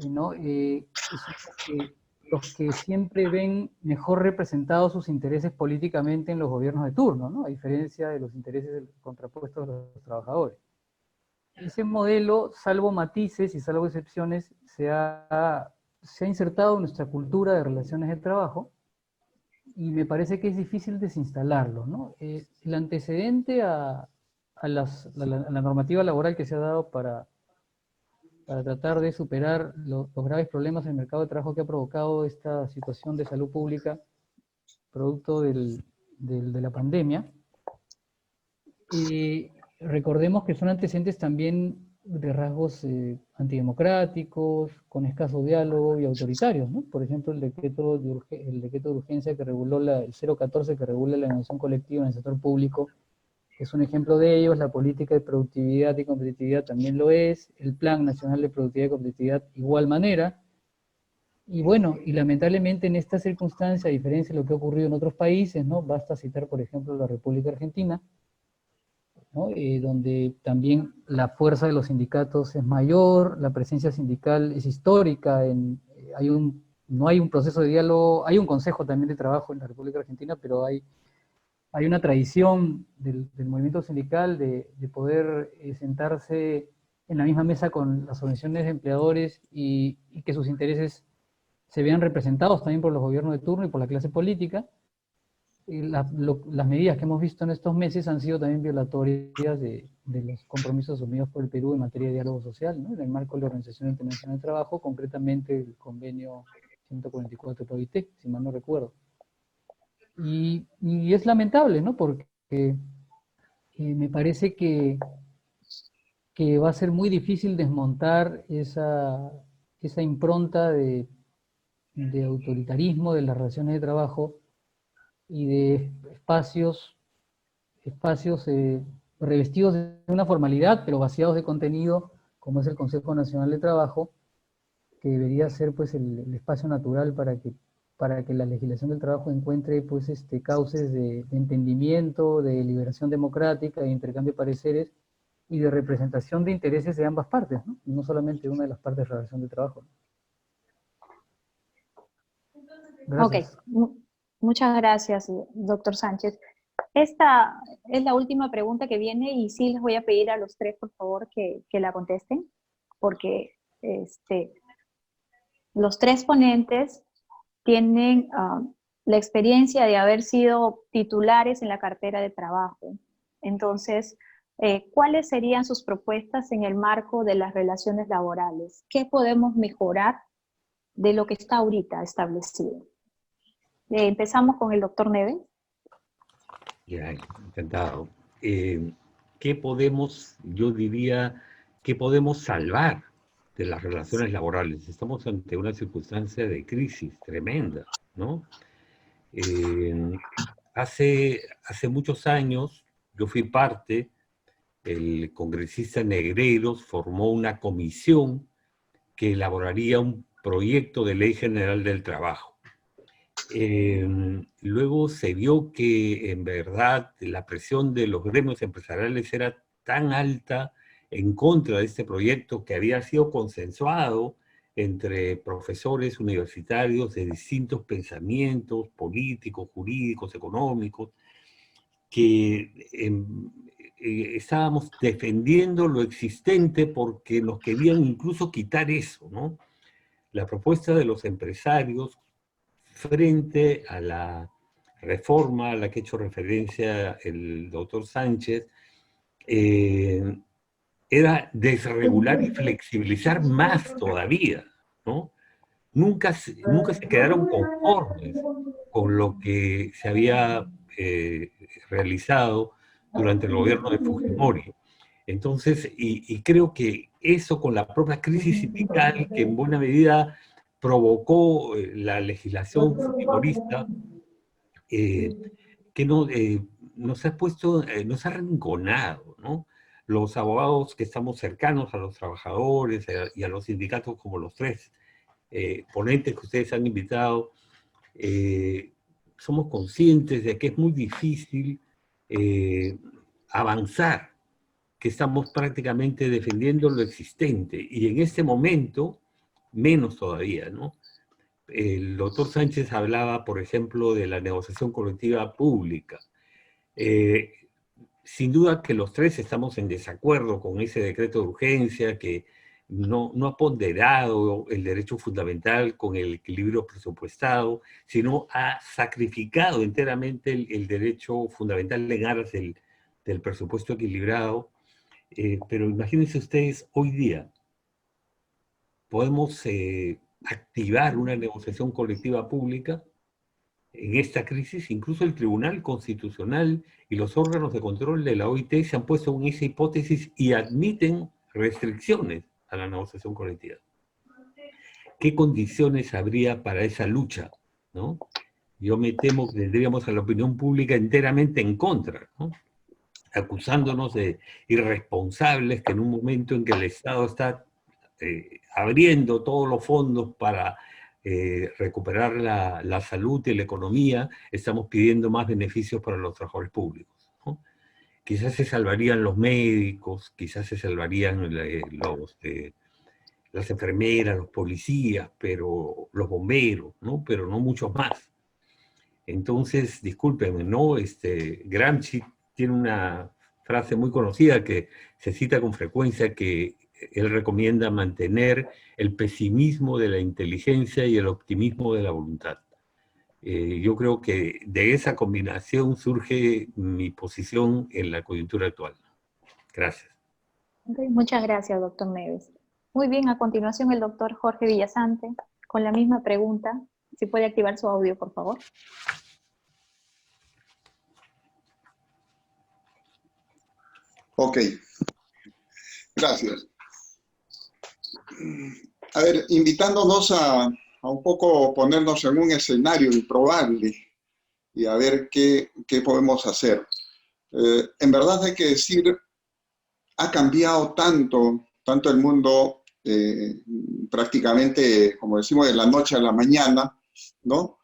¿no? Son los que siempre ven mejor representados sus intereses políticamente en los gobiernos de turno, ¿no? A diferencia de los intereses contrapuestos de los trabajadores. Ese modelo, salvo matices y salvo excepciones, se ha insertado en nuestra cultura de relaciones de trabajo, y me parece que es difícil desinstalarlo, ¿no? El antecedente a la normativa laboral que se ha dado para tratar de superar los graves problemas en el mercado de trabajo que ha provocado esta situación de salud pública producto de la pandemia. Recordemos que son antecedentes también de rasgos antidemocráticos, con escaso diálogo y autoritarios, ¿no? Por ejemplo, el decreto de urgencia que reguló el 014, que regula la negociación colectiva en el sector público, es un ejemplo de ellos. La política de productividad y competitividad también lo es, el Plan Nacional de Productividad y Competitividad igual manera, y bueno, y lamentablemente en esta circunstancia, a diferencia de lo que ha ocurrido en otros países, ¿no? Basta citar, por ejemplo, la República Argentina, ¿no? Donde también la fuerza de los sindicatos es mayor, la presencia sindical es histórica, no hay un proceso de diálogo, hay un consejo también de trabajo en la República Argentina, pero hay una tradición del movimiento sindical de poder sentarse en la misma mesa con las organizaciones de empleadores y que sus intereses se vean representados también por los gobiernos de turno y por la clase política. Las medidas que hemos visto en estos meses han sido también violatorias de los compromisos asumidos por el Perú en materia de diálogo social, ¿no? En el marco de la Organización Internacional del Trabajo, concretamente el convenio 144 de OIT, si mal no recuerdo. Y es lamentable, ¿no? Porque me parece que va a ser muy difícil desmontar esa impronta de autoritarismo de las relaciones de trabajo y de espacios revestidos de una formalidad, pero vaciados de contenido, como es el Consejo Nacional de Trabajo, que debería ser pues el espacio natural para que la legislación del trabajo encuentre pues cauces de entendimiento, de liberación democrática, de intercambio de pareceres y de representación de intereses de ambas partes, ¿no? No solamente de una de las partes de la relación de trabajo. Gracias. Ok, muchas gracias, doctor Sánchez. Esta es la última pregunta que viene y sí les voy a pedir a los tres, por favor, que la contesten, porque los tres ponentes tienen la experiencia de haber sido titulares en la cartera de trabajo. Entonces, ¿cuáles serían sus propuestas en el marco de las relaciones laborales? ¿Qué podemos mejorar de lo que está ahorita establecido. Empezamos con el doctor Neves. Ya, encantado. ¿Qué podemos, yo diría, qué podemos salvar de las relaciones laborales? Estamos ante una circunstancia de crisis tremenda, ¿no? Hace muchos años, yo fui parte, el congresista Negreiros formó una comisión que elaboraría un proyecto de ley general del trabajo. Luego se vio que en verdad la presión de los gremios empresariales era tan alta en contra de este proyecto, que había sido consensuado entre profesores universitarios de distintos pensamientos políticos, jurídicos, económicos, que estábamos defendiendo lo existente porque nos querían incluso quitar eso, ¿no? La propuesta de los empresarios frente a la reforma a la que ha hecho referencia el doctor Sánchez, era desregular y flexibilizar más todavía, ¿no? Nunca se quedaron conformes con lo que se había realizado durante el gobierno de Fujimori. Entonces, y creo que eso con la propia crisis sindical, que en buena medida provocó la legislación fujimorista, que nos ha puesto, nos ha arrinconado, ¿no? Los abogados que estamos cercanos a los trabajadores y a los sindicatos, como los tres ponentes que ustedes han invitado, somos conscientes de que es muy difícil avanzar, que estamos prácticamente defendiendo lo existente, y en este momento, menos todavía, ¿no? El doctor Sánchez hablaba, por ejemplo, de la negociación colectiva pública. Sin duda que los tres estamos en desacuerdo con ese decreto de urgencia que no ha ponderado el derecho fundamental con el equilibrio presupuestado, sino ha sacrificado enteramente el derecho fundamental en aras del presupuesto equilibrado. Pero imagínense ustedes, hoy día podemos activar una negociación colectiva pública en esta crisis. Incluso el Tribunal Constitucional y los órganos de control de la OIT se han puesto en esa hipótesis y admiten restricciones a la negociación colectiva. ¿Qué condiciones habría para esa lucha, ¿no? Yo me temo que tendríamos a la opinión pública enteramente en contra, ¿no? Acusándonos de irresponsables, que en un momento en que el Estado está abriendo todos los fondos para recuperar la salud y la economía, estamos pidiendo más beneficios para los trabajadores públicos, ¿no? Quizás se salvarían los médicos, quizás se salvarían las enfermeras, los policías, pero los bomberos, ¿no? Pero no muchos más. Entonces, discúlpenme, ¿no? Gramsci tiene una frase muy conocida que se cita con frecuencia, que él recomienda mantener el pesimismo de la inteligencia y el optimismo de la voluntad. Yo creo que de esa combinación surge mi posición en la coyuntura actual. Gracias. Okay, muchas gracias, doctor Neves. Muy bien, a continuación el doctor Jorge Villasante, con la misma pregunta. Si puede activar su audio, por favor. Ok, gracias. A ver, invitándonos a un poco ponernos en un escenario improbable y a ver qué podemos hacer. En verdad hay que decir, ha cambiado tanto el mundo, prácticamente, como decimos, de la noche a la mañana, ¿no?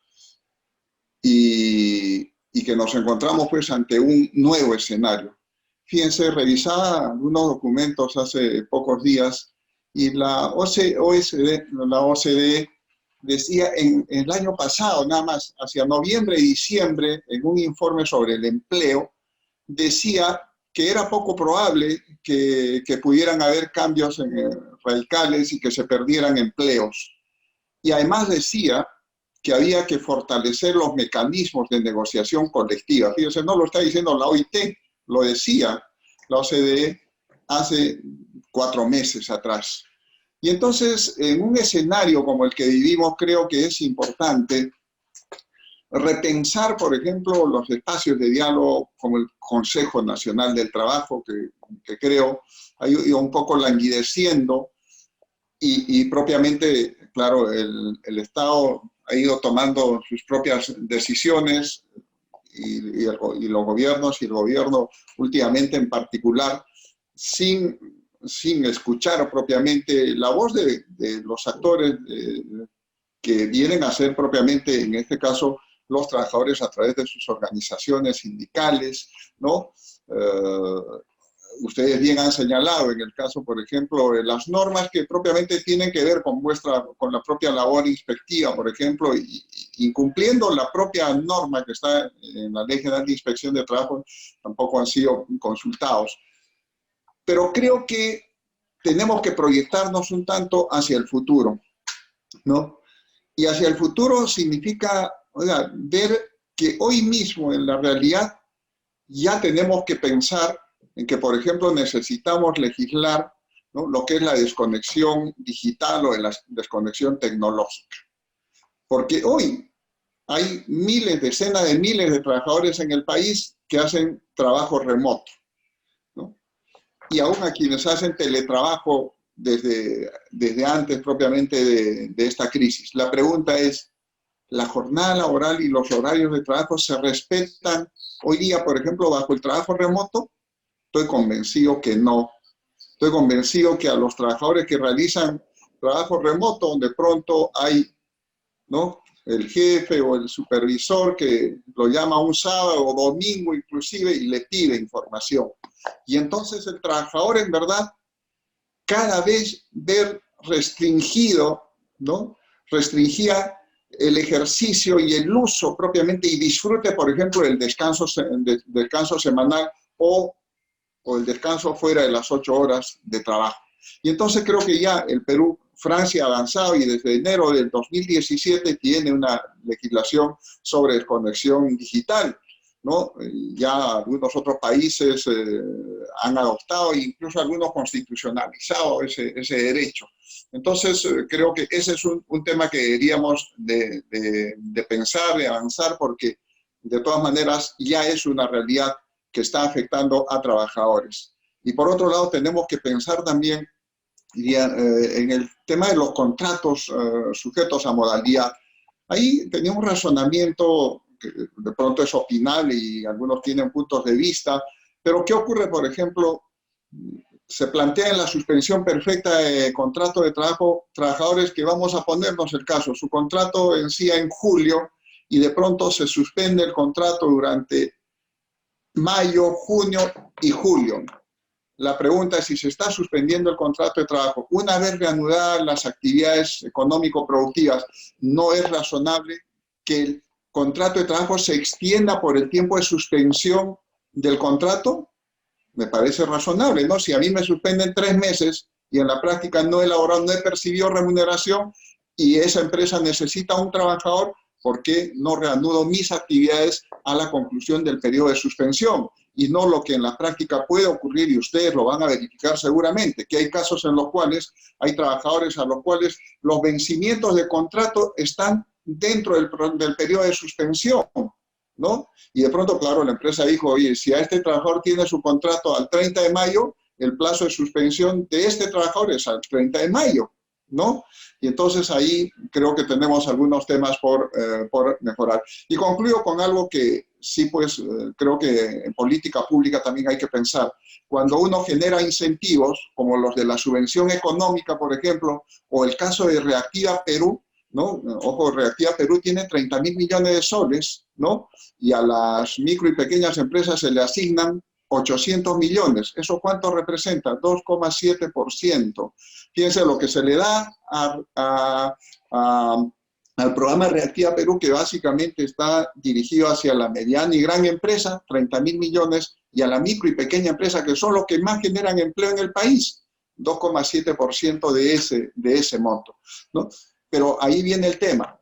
Y que nos encontramos pues ante un nuevo escenario. Fíjense, revisaba algunos documentos hace pocos días y la OCDE decía en el año pasado, nada más, hacia noviembre y diciembre, en un informe sobre el empleo, decía que era poco probable que pudieran haber cambios radicales y que se perdieran empleos. Y además decía que había que fortalecer los mecanismos de negociación colectiva. Fíjense, no lo está diciendo la OIT, lo decía la OCDE hace 4 meses atrás. Y entonces, en un escenario como el que vivimos, creo que es importante repensar, por ejemplo, los espacios de diálogo como el Consejo Nacional del Trabajo, que creo ha ido un poco languideciendo, y propiamente, claro, el Estado ha ido tomando sus propias decisiones, y los gobiernos, y el gobierno últimamente en particular, sin escuchar propiamente la voz de los actores que vienen a ser propiamente, en este caso, los trabajadores a través de sus organizaciones sindicales, ¿no? Ustedes bien han señalado en el caso, por ejemplo, de las normas que propiamente tienen que ver con la propia labor inspectiva, por ejemplo, y incumpliendo la propia norma que está en la Ley General de Inspección de Trabajo, tampoco han sido consultados. Pero creo que tenemos que proyectarnos un tanto hacia el futuro, ¿no? Y hacia el futuro significa, oiga, ver que hoy mismo en la realidad ya tenemos que pensar en que, por ejemplo, necesitamos legislar, ¿no?, lo que es la desconexión digital o la desconexión tecnológica. Porque hoy hay miles, decenas de miles de trabajadores en el país que hacen trabajo remoto, ¿no? Y aún a quienes hacen teletrabajo desde antes propiamente de esta crisis. La pregunta es, ¿la jornada laboral y los horarios de trabajo se respetan hoy día, por ejemplo, bajo el trabajo remoto? Estoy convencido que no. Estoy convencido que a los trabajadores que realizan trabajo remoto, donde pronto hay, ¿no?, el jefe o el supervisor que lo llama un sábado o domingo inclusive y le pide información. Y entonces el trabajador, en verdad, cada vez ver restringido, ¿no?, restringía el ejercicio y el uso propiamente y disfrute, por ejemplo, del descanso semanal o el descanso fuera de las 8 horas de trabajo. Y entonces creo que ya el Perú, Francia ha avanzado y desde enero del 2017 tiene una legislación sobre desconexión digital, ¿no? Ya algunos otros países han adoptado e incluso algunos constitucionalizado ese derecho. Entonces creo que ese es un tema que deberíamos de pensar, de avanzar, porque de todas maneras ya es una realidad que está afectando a trabajadores. Y por otro lado tenemos que pensar también en el tema de los contratos sujetos a modalidad. Ahí tenía un razonamiento que de pronto es opinable y algunos tienen puntos de vista, pero ¿qué ocurre, por ejemplo? Se plantea en la suspensión perfecta de contrato de trabajo, trabajadores que, vamos a ponernos el caso, su contrato vencía en julio y de pronto se suspende el contrato durante mayo, junio y julio. La pregunta es si se está suspendiendo el contrato de trabajo. Una vez reanudadas las actividades económico-productivas, ¿no es razonable que el contrato de trabajo se extienda por el tiempo de suspensión del contrato? Me parece razonable, ¿no? Si a mí me suspenden 3 meses y en la práctica no he elaborado, no he percibido remuneración y esa empresa necesita un trabajador, ¿por qué no reanudo mis actividades a la conclusión del periodo de suspensión? Y no lo que en la práctica puede ocurrir, y ustedes lo van a verificar seguramente, que hay casos en los cuales hay trabajadores a los cuales los vencimientos de contrato están dentro del periodo de suspensión, ¿no? Y de pronto, claro, la empresa dijo, oye, si a este trabajador tiene su contrato al 30 de mayo, el plazo de suspensión de este trabajador es al 30 de mayo, ¿no? Y entonces ahí creo que tenemos algunos temas por mejorar. Y concluyo con algo que sí, pues, creo que en política pública también hay que pensar. Cuando uno genera incentivos, como los de la subvención económica, por ejemplo, o el caso de Reactiva Perú, ¿no? Ojo, Reactiva Perú tiene 30.000 millones de soles, ¿no? Y a las micro y pequeñas empresas se le asignan 800 millones. ¿Eso cuánto representa? 2,7%. Fíjense lo que se le da al programa Reactiva Perú, que básicamente está dirigido hacia la mediana y gran empresa, 30.000 millones, y a la micro y pequeña empresa, que son los que más generan empleo en el país, 2,7% de ese monto, ¿no? Pero ahí viene el tema.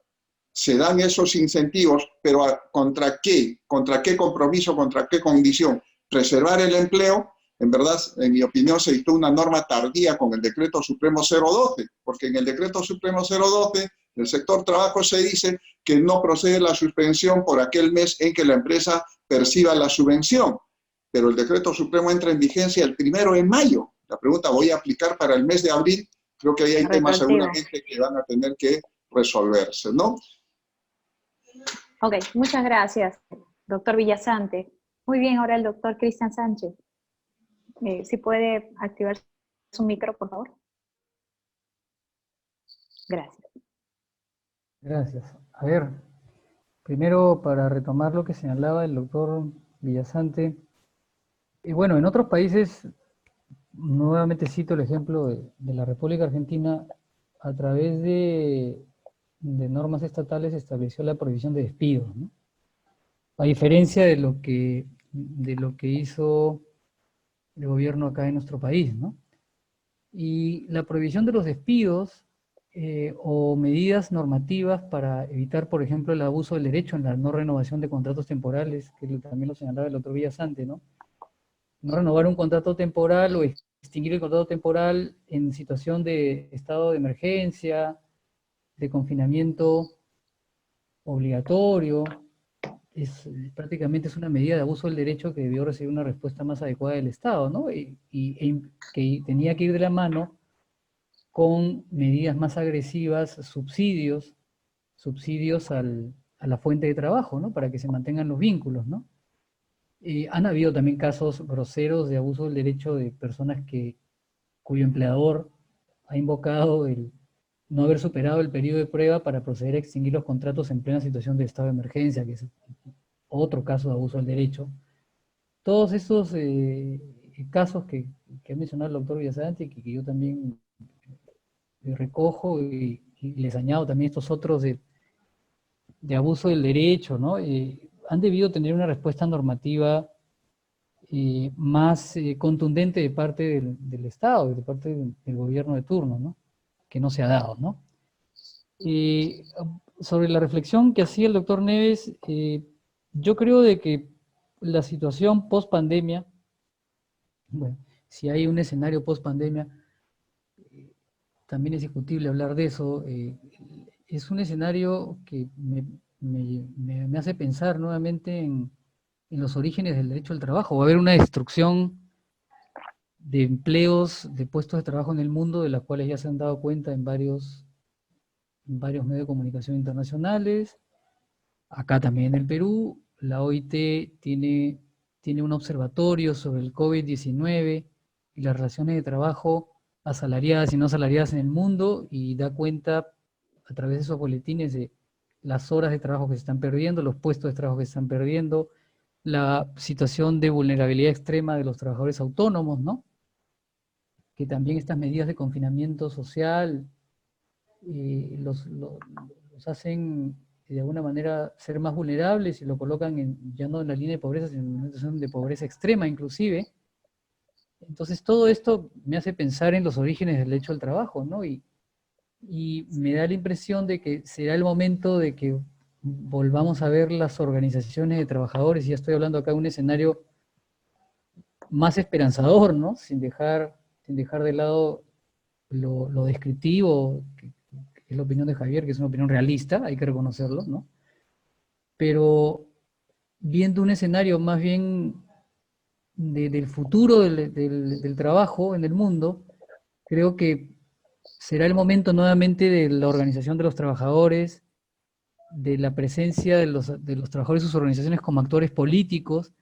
Se dan esos incentivos, pero ¿contra qué? ¿Contra qué compromiso? ¿Contra qué condición? Preservar el empleo En verdad, en mi opinión, se dictó una norma tardía con el Decreto Supremo 012, porque en el Decreto Supremo 012, del sector trabajo se dice que no procede la suspensión por aquel mes en que la empresa perciba la subvención. Pero el Decreto Supremo entra en vigencia el 1 de mayo. La pregunta, ¿voy a aplicar para el mes de abril? Creo que ahí hay temas seguramente que van a tener que resolverse, ¿no? Ok, muchas gracias, doctor Villasante. Muy bien, ahora el doctor Cristian Sánchez. Si puede activar su micro, por favor. Gracias. Gracias. A ver, primero para retomar lo que señalaba el doctor Villasante, bueno, en otros países, nuevamente cito el ejemplo de la República Argentina, a través de normas estatales estableció la prohibición de despidos, ¿no? A diferencia de lo que hizo el gobierno acá en nuestro país, ¿no? Y la prohibición de los despidos o medidas normativas para evitar, por ejemplo, el abuso del derecho en la no renovación de contratos temporales, que también lo señalaba el otro Villasante, ¿no? No renovar un contrato temporal o extinguir el contrato temporal en situación de estado de emergencia, de confinamiento obligatorio, prácticamente es una medida de abuso del derecho que debió recibir una respuesta más adecuada del Estado, ¿no? Que tenía que ir de la mano con medidas más agresivas, subsidios a la fuente de trabajo, ¿no? Para que se mantengan los vínculos, ¿no? Han habido también casos groseros de abuso del derecho de personas cuyo empleador ha invocado el no haber superado el periodo de prueba para proceder a extinguir los contratos en plena situación de estado de emergencia, que es otro caso de abuso del derecho. Todos esos casos que ha mencionado el doctor Villasante, que yo también recojo y les añado también estos otros de abuso del derecho, ¿no? Han debido tener una respuesta normativa más contundente de parte del Estado, de parte del gobierno de turno, ¿no? Que no se ha dado, ¿no? Sobre la reflexión que hacía el doctor Neves, yo creo de que la situación post-pandemia, bueno, si hay un escenario post-pandemia, también es discutible hablar de eso, es un escenario que me hace pensar nuevamente en los orígenes del derecho al trabajo. Va a haber una destrucción de empleos, de puestos de trabajo en el mundo, de las cuales ya se han dado cuenta en varios medios de comunicación internacionales. Acá también en el Perú, la OIT tiene un observatorio sobre el COVID-19 y las relaciones de trabajo asalariadas y no asalariadas en el mundo, y da cuenta a través de esos boletines de las horas de trabajo que se están perdiendo, los puestos de trabajo que se están perdiendo, la situación de vulnerabilidad extrema de los trabajadores autónomos, ¿no? Que también estas medidas de confinamiento social los hacen de alguna manera ser más vulnerables y lo colocan ya no en la línea de pobreza, sino en una situación de pobreza extrema inclusive. Entonces todo esto me hace pensar en los orígenes del derecho al trabajo, ¿no? Y me da la impresión de que será el momento de que volvamos a ver las organizaciones de trabajadores, y ya estoy hablando acá de un escenario más esperanzador, ¿no? Sin dejar de lado lo descriptivo, que es la opinión de Javier, que es una opinión realista, hay que reconocerlo, ¿no? Pero viendo un escenario más bien del futuro del trabajo en el mundo, creo que será el momento nuevamente de la organización de los trabajadores, de la presencia de los trabajadores y sus organizaciones como actores políticos,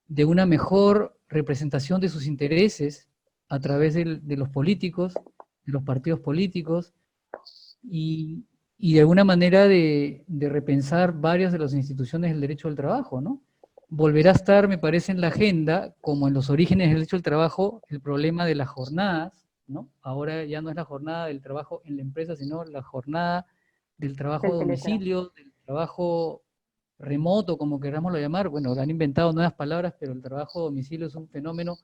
de una mejor representación de sus intereses a través de los políticos, de los partidos políticos, y de alguna manera de repensar varias de las instituciones del derecho al trabajo, ¿no? Volverá a estar, me parece, en la agenda, como en los orígenes del derecho al trabajo, el problema de las jornadas, ¿no? Ahora ya no es la jornada del trabajo en la empresa, sino la jornada del trabajo a domicilio, del trabajo remoto, como querámoslo llamar. Bueno, han inventado nuevas palabras, pero el trabajo a domicilio es un fenómeno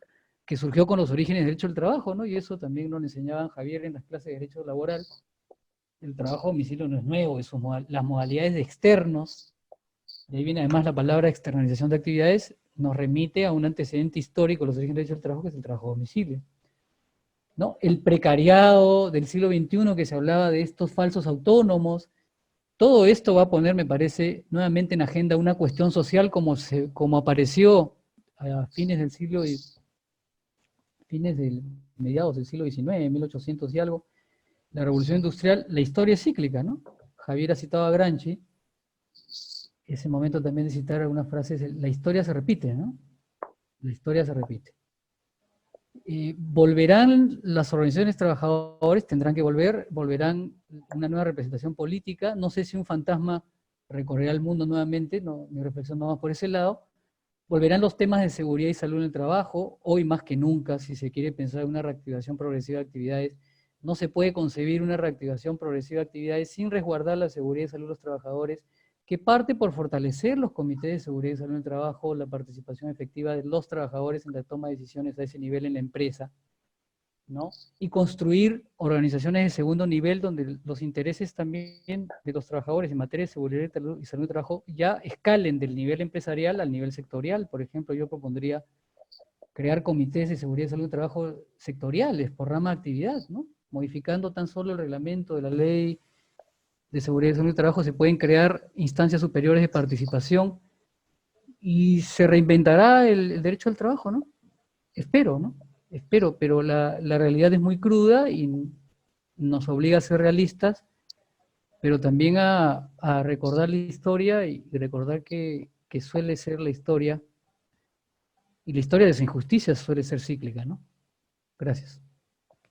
que surgió con los orígenes del derecho al trabajo, ¿no? Y eso también nos enseñaban Javier en las clases de derecho laboral. El trabajo a domicilio no es nuevo, las modalidades de externos, de ahí viene además la palabra externalización de actividades, nos remite a un antecedente histórico de los orígenes del derecho al trabajo, que es el trabajo a domicilio, ¿no? El precariado del siglo XXI, que se hablaba de estos falsos autónomos, todo esto va a poner, me parece, nuevamente en agenda una cuestión social como apareció a fines mediados del siglo XIX, 1800 y algo, la revolución industrial. La historia es cíclica, ¿no? Javier ha citado a Gramsci, ese momento también de citar algunas frases, la historia se repite, ¿no? La historia se repite. Volverán las organizaciones trabajadores, tendrán que volverán una nueva representación política, no sé si un fantasma recorrerá el mundo nuevamente, no, mi reflexión no va por ese lado, volverán los temas de seguridad y salud en el trabajo, hoy más que nunca, si se quiere pensar en una reactivación progresiva de actividades, no se puede concebir una reactivación progresiva de actividades sin resguardar la seguridad y salud de los trabajadores, que parte por fortalecer los comités de seguridad y salud en el trabajo, la participación efectiva de los trabajadores en la toma de decisiones a ese nivel en la empresa, ¿no? Y construir organizaciones de segundo nivel donde los intereses también de los trabajadores en materia de seguridad y salud de trabajo ya escalen del nivel empresarial al nivel sectorial. Por ejemplo, yo propondría crear comités de seguridad y salud de trabajo sectoriales por rama de actividad, ¿no? Modificando tan solo el reglamento de la ley de seguridad y salud de trabajo, se pueden crear instancias superiores de participación y se reinventará el derecho al trabajo, ¿no? Espero, ¿no? Espero, pero la realidad es muy cruda y nos obliga a ser realistas, pero también a recordar la historia y recordar que suele ser la historia, y la historia de las injusticias suele ser cíclica, ¿no? Gracias.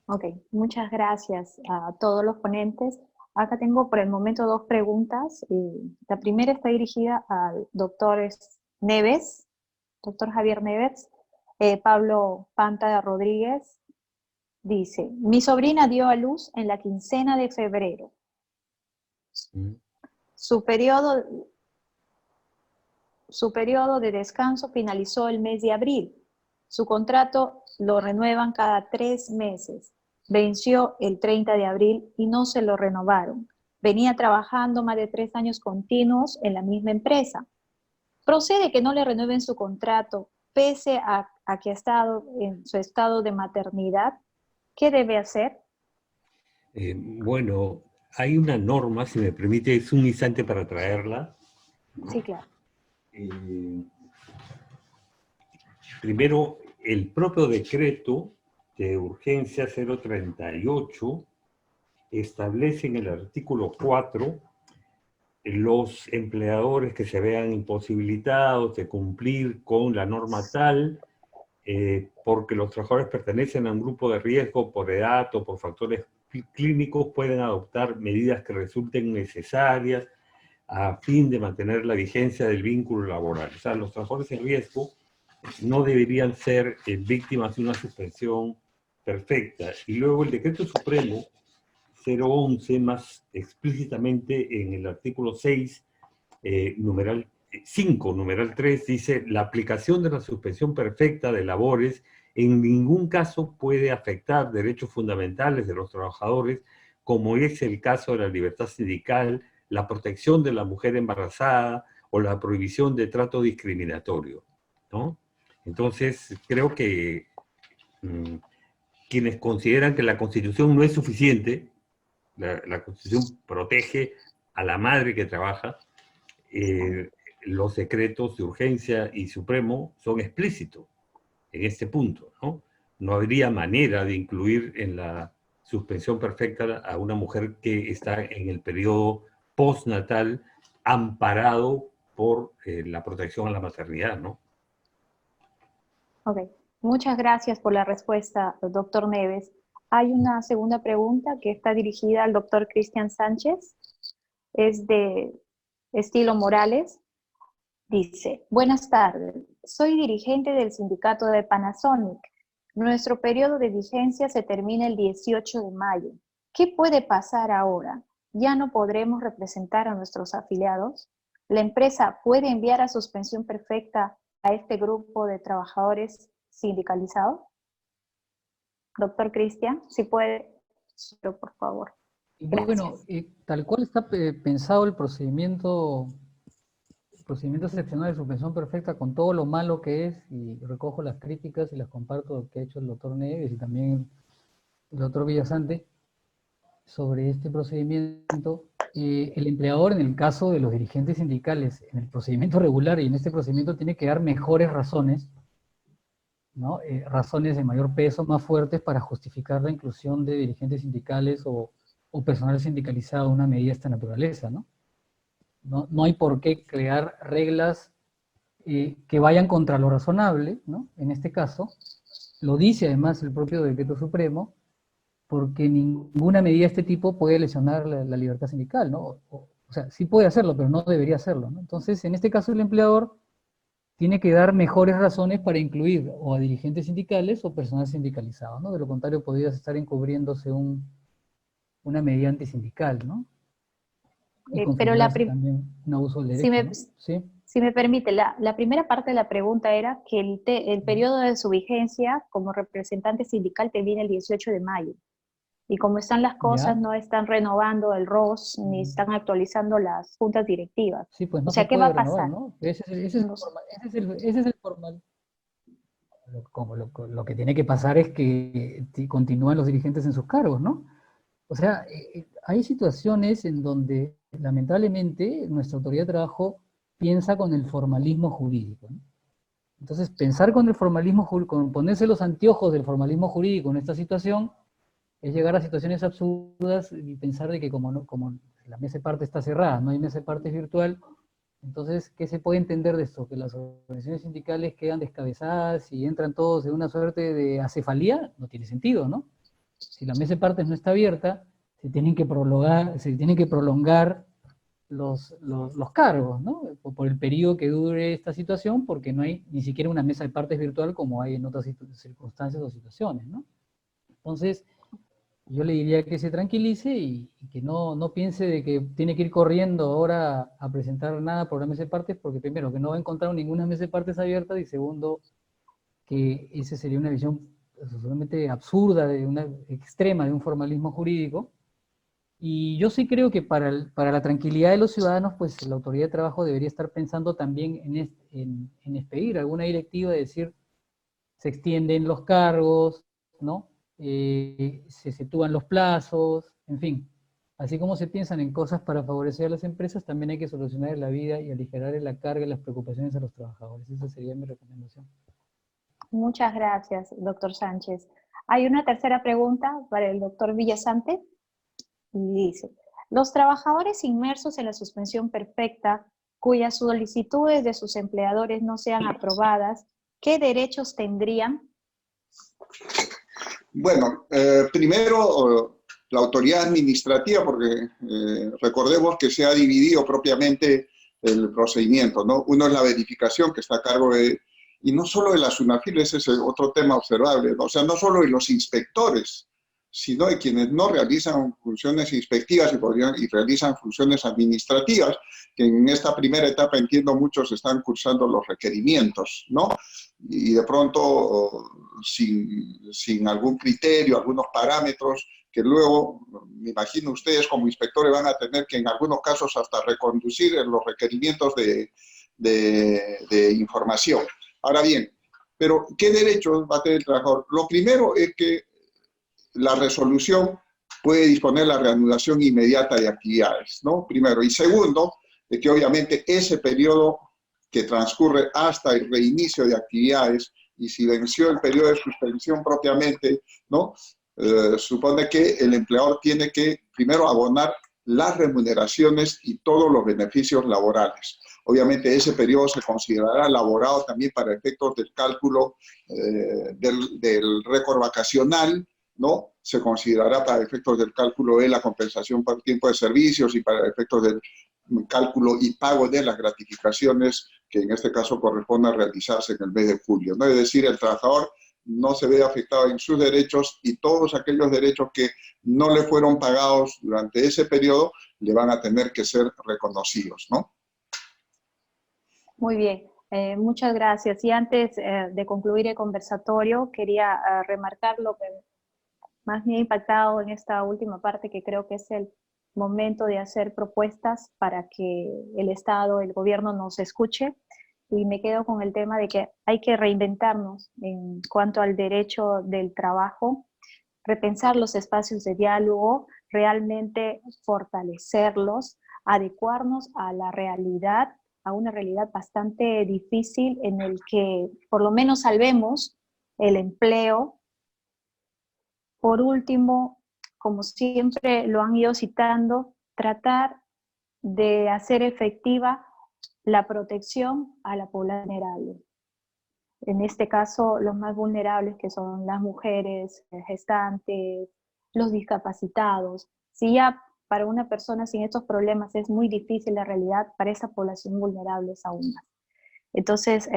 Ok, muchas gracias a todos los ponentes. Acá tengo por el momento dos preguntas. La primera está dirigida al doctor Neves, doctor Javier Neves. Pablo Panta Rodríguez dice, mi sobrina dio a luz en la quincena de febrero. Su periodo de descanso finalizó el mes de abril. Su contrato lo renuevan cada 3 meses. Venció el 30 de abril y no se lo renovaron. Venía trabajando más de 3 años continuos en la misma empresa. Procede que no le renueven su contrato pese a que ha estado en su estado de maternidad. ¿Qué debe hacer? Bueno, hay una norma, si me permite, es un instante para traerla. Sí, claro. Primero, el propio decreto de urgencia 038 establece en el artículo 4 los empleadores que se vean imposibilitados de cumplir con la norma tal, porque los trabajadores pertenecen a un grupo de riesgo por edad o por factores clínicos, pueden adoptar medidas que resulten necesarias a fin de mantener la vigencia del vínculo laboral. O sea, los trabajadores en riesgo no deberían ser víctimas de una suspensión perfecta. Y luego el Decreto Supremo 011, más explícitamente en el artículo 6, numeral 5, numeral 3, dice, la aplicación de la suspensión perfecta de labores en ningún caso puede afectar derechos fundamentales de los trabajadores, como es el caso de la libertad sindical, la protección de la mujer embarazada o la prohibición de trato discriminatorio, ¿no? Entonces, creo que quienes consideran que la Constitución no es suficiente, la Constitución protege a la madre que trabaja, los decretos de urgencia y supremo son explícitos en este punto, ¿no? No habría manera de incluir en la suspensión perfecta a una mujer que está en el periodo postnatal amparado por la protección a la maternidad, ¿no? Ok, muchas gracias por la respuesta, doctor Neves. Hay una segunda pregunta que está dirigida al doctor Cristian Sánchez. Es de Estilo Morales. Dice, buenas tardes, soy dirigente del sindicato de Panasonic. Nuestro periodo de vigencia se termina el 18 de mayo. ¿Qué puede pasar ahora? ¿Ya no podremos representar a nuestros afiliados? ¿La empresa puede enviar a suspensión perfecta a este grupo de trabajadores sindicalizados? Doctor Cristian, si puede, por favor. Gracias. Bueno, tal cual está pensado el procedimiento procedimiento excepcional de suspensión perfecta, con todo lo malo que es, y recojo las críticas y las comparto que ha hecho el doctor Neves y también el doctor Villasante sobre este procedimiento. El empleador, en el caso de los dirigentes sindicales, en el procedimiento regular y en este procedimiento, tiene que dar mejores razones, ¿no? Razones de mayor peso, más fuertes, para justificar la inclusión de dirigentes sindicales o personal sindicalizado en una medida de esta naturaleza, ¿no? No hay por qué crear reglas que vayan contra lo razonable, ¿no? En este caso, lo dice además el propio decreto supremo, porque ninguna medida de este tipo puede lesionar la libertad sindical, ¿no? O sea, sí puede hacerlo, pero no debería hacerlo, ¿no? Entonces, en este caso, el empleador tiene que dar mejores razones para incluir o a dirigentes sindicales o personal sindicalizado, ¿no? De lo contrario, podría estar encubriéndose una medida antisindical, ¿no? Y Pero configurarse también un abuso del si derecho, me, ¿no? Sí. si me permite, la primera parte de la pregunta era que el periodo de su vigencia como representante sindical termina el 18 de mayo. Y como están las cosas, ¿Ya? no están renovando el ROS ni están actualizando las juntas directivas. Sí, pues O no se sea, ¿qué va puede a renovar, pasar? ¿no? Ese No sé. es el formal. Lo que tiene que pasar es que continúan los dirigentes en sus cargos, ¿no? O sea, hay situaciones en donde lamentablemente nuestra autoridad de trabajo piensa con el formalismo jurídico, ¿no? Entonces, pensar con el formalismo jurídico, con ponerse los anteojos del formalismo jurídico en esta situación, es llegar a situaciones absurdas y pensar de que como la mesa de parte está cerrada, no hay mesa de parte virtual, entonces, ¿qué se puede entender de esto? ¿Que las organizaciones sindicales quedan descabezadas y entran todos en una suerte de acefalía? No tiene sentido, ¿no? Si la mesa de partes no está abierta, se tienen que prolongar los cargos, ¿no? Por el periodo que dure esta situación, porque no hay ni siquiera una mesa de partes virtual como hay en otras circunstancias o situaciones, ¿no? Entonces, yo le diría que se tranquilice y que no piense de que tiene que ir corriendo ahora a presentar nada por la mesa de partes, porque primero, que no va a encontrar ninguna mesa de partes abierta, y segundo, que esa sería una visión absolutamente absurda, una extrema de un formalismo jurídico. Y yo sí creo que para la tranquilidad de los ciudadanos, pues la autoridad de trabajo debería estar pensando también en expedir alguna directiva, de decir, se extienden los cargos, ¿no? Se sitúan los plazos, en fin. Así como se piensan en cosas para favorecer a las empresas, también hay que solucionar la vida y aligerar la carga y las preocupaciones a los trabajadores. Esa sería mi recomendación. Muchas gracias, doctor Sánchez. Hay una tercera pregunta para el doctor Villasante y dice, los trabajadores inmersos en la suspensión perfecta, cuyas solicitudes de sus empleadores no sean aprobadas, ¿qué derechos tendrían? Bueno, primero la autoridad administrativa, porque recordemos que se ha dividido propiamente el procedimiento, ¿no? Uno es la verificación, que está a cargo de, y no solo de la SUNAFIL, ese es otro tema observable, ¿no? O sea, no solo de los inspectores, sino de quienes no realizan funciones inspectivas y realizan funciones administrativas, que en esta primera etapa, entiendo, muchos están cursando los requerimientos, ¿no? Y de pronto, sin algún criterio, algunos parámetros, que luego, me imagino ustedes como inspectores van a tener que en algunos casos hasta reconducir en los requerimientos de información. Ahora bien, pero ¿qué derechos va a tener el trabajador? Lo primero es que la resolución puede disponer la reanudación inmediata de actividades, ¿no? Primero. Y segundo, de que obviamente ese periodo que transcurre hasta el reinicio de actividades, y si venció el periodo de suspensión propiamente, ¿no? Supone que el empleador tiene que primero abonar las remuneraciones y todos los beneficios laborales. Obviamente ese periodo se considerará laborado también para efectos del cálculo del récord vacacional, ¿no? Se considerará para efectos del cálculo de la compensación por tiempo de servicios y para efectos del cálculo y pago de las gratificaciones que en este caso corresponde a realizarse en el mes de julio, ¿no? Es decir, el trabajador no se ve afectado en sus derechos y todos aquellos derechos que no le fueron pagados durante ese periodo le van a tener que ser reconocidos, ¿no? Muy bien, muchas gracias. Y antes de concluir el conversatorio, quería remarcar lo que más me ha impactado en esta última parte, que creo que es momento de hacer propuestas para que el Estado, el gobierno nos escuche, y me quedo con el tema de que hay que reinventarnos en cuanto al derecho del trabajo, repensar los espacios de diálogo, realmente fortalecerlos, adecuarnos a la realidad, a una realidad bastante difícil en el que por lo menos salvemos el empleo. Por último, como siempre lo han ido citando, tratar de hacer efectiva la protección a la población vulnerable. En este caso, los más vulnerables, que son las mujeres gestantes, los discapacitados. Si ya para una persona sin estos problemas es muy difícil la realidad, para esa población vulnerable es aún más. Entonces,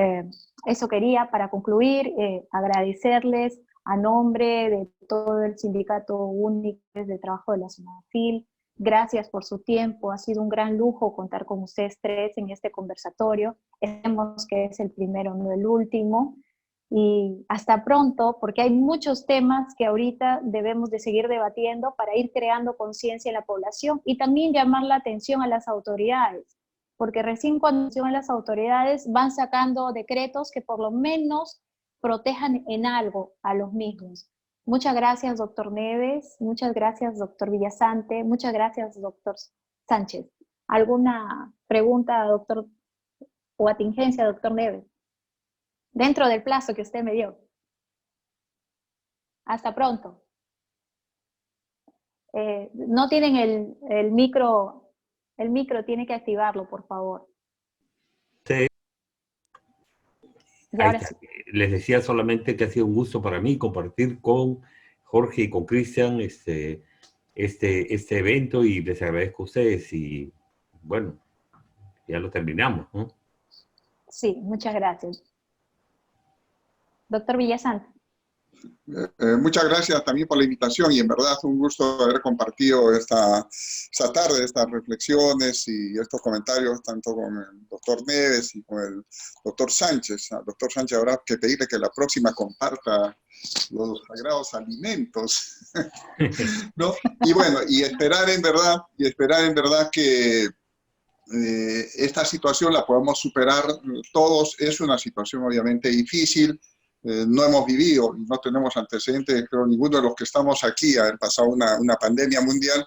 eso quería, para concluir, agradecerles a nombre de todo el Sindicato Único de Trabajo de la SUNAFIL. Gracias por su tiempo, ha sido un gran lujo contar con ustedes tres en este conversatorio. Esperemos que es el primero, no el último. Y hasta pronto, porque hay muchos temas que ahorita debemos de seguir debatiendo para ir creando conciencia en la población y también llamar la atención a las autoridades, porque recién cuando las autoridades van sacando decretos que por lo menos protejan en algo a los mismos. Muchas gracias, doctor Neves, muchas gracias, doctor Villasante, muchas gracias, doctor Sánchez. ¿Alguna pregunta, doctor, o atingencia, doctor Neves? Dentro del plazo que usted me dio. Hasta pronto. No tienen el micro tiene que activarlo, por favor. Sí. Y ahora sí. Les decía solamente que ha sido un gusto para mí compartir con Jorge y con Cristian este evento, y les agradezco a ustedes, y bueno, ya lo terminamos, ¿no? Sí, muchas gracias. Doctor Villasante. Muchas gracias también por la invitación, y en verdad es un gusto haber compartido esta tarde, estas reflexiones y estos comentarios tanto con el doctor Neves y con el doctor Sánchez. Al doctor Sánchez habrá que pedirle que la próxima comparta los sagrados alimentos, ¿no? Y bueno, y esperar en verdad que esta situación la podemos superar todos. Es una situación obviamente difícil. No hemos vivido y no tenemos antecedentes, creo, ninguno de los que estamos aquí, a haber pasado una pandemia mundial,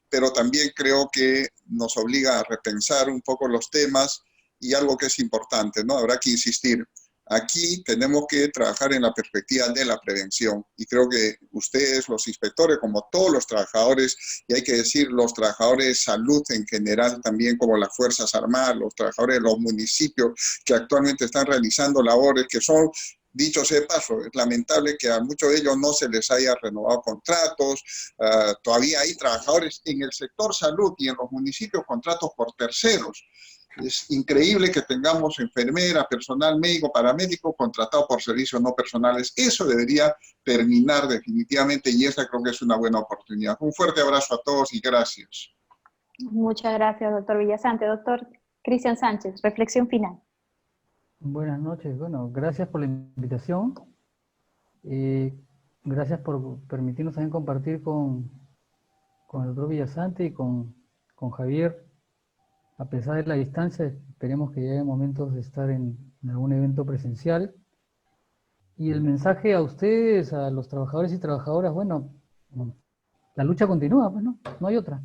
pero también creo que nos obliga a repensar un poco los temas, y algo que es importante, ¿no? Habrá que insistir. Aquí tenemos que trabajar en la perspectiva de la prevención, y creo que ustedes, los inspectores, como todos los trabajadores, y hay que decir los trabajadores de salud en general, también como las Fuerzas Armadas, los trabajadores de los municipios que actualmente están realizando labores que son, dicho sea de paso, es lamentable que a muchos de ellos no se les haya renovado contratos. Todavía hay trabajadores en el sector salud y en los municipios contratos por terceros. Es increíble que tengamos enfermeras, personal médico, paramédico contratado por servicios no personales. Eso debería terminar definitivamente, y esta creo que es una buena oportunidad. Un fuerte abrazo a todos y gracias. Muchas gracias, doctor Villasante. Doctor Cristian Sánchez, reflexión final. Buenas noches. Bueno, gracias por la invitación. Gracias por permitirnos también compartir con el doctor Villasante y con Javier. A pesar de la distancia, esperemos que llegue momentos de estar en algún evento presencial. Y el mensaje a ustedes, a los trabajadores y trabajadoras, bueno, la lucha continúa, pues no hay otra.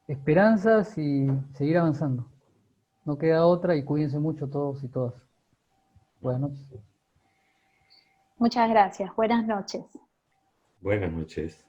Esperanzas y seguir avanzando. No queda otra, y cuídense mucho todos y todas. Buenas noches. Muchas gracias. Buenas noches. Buenas noches.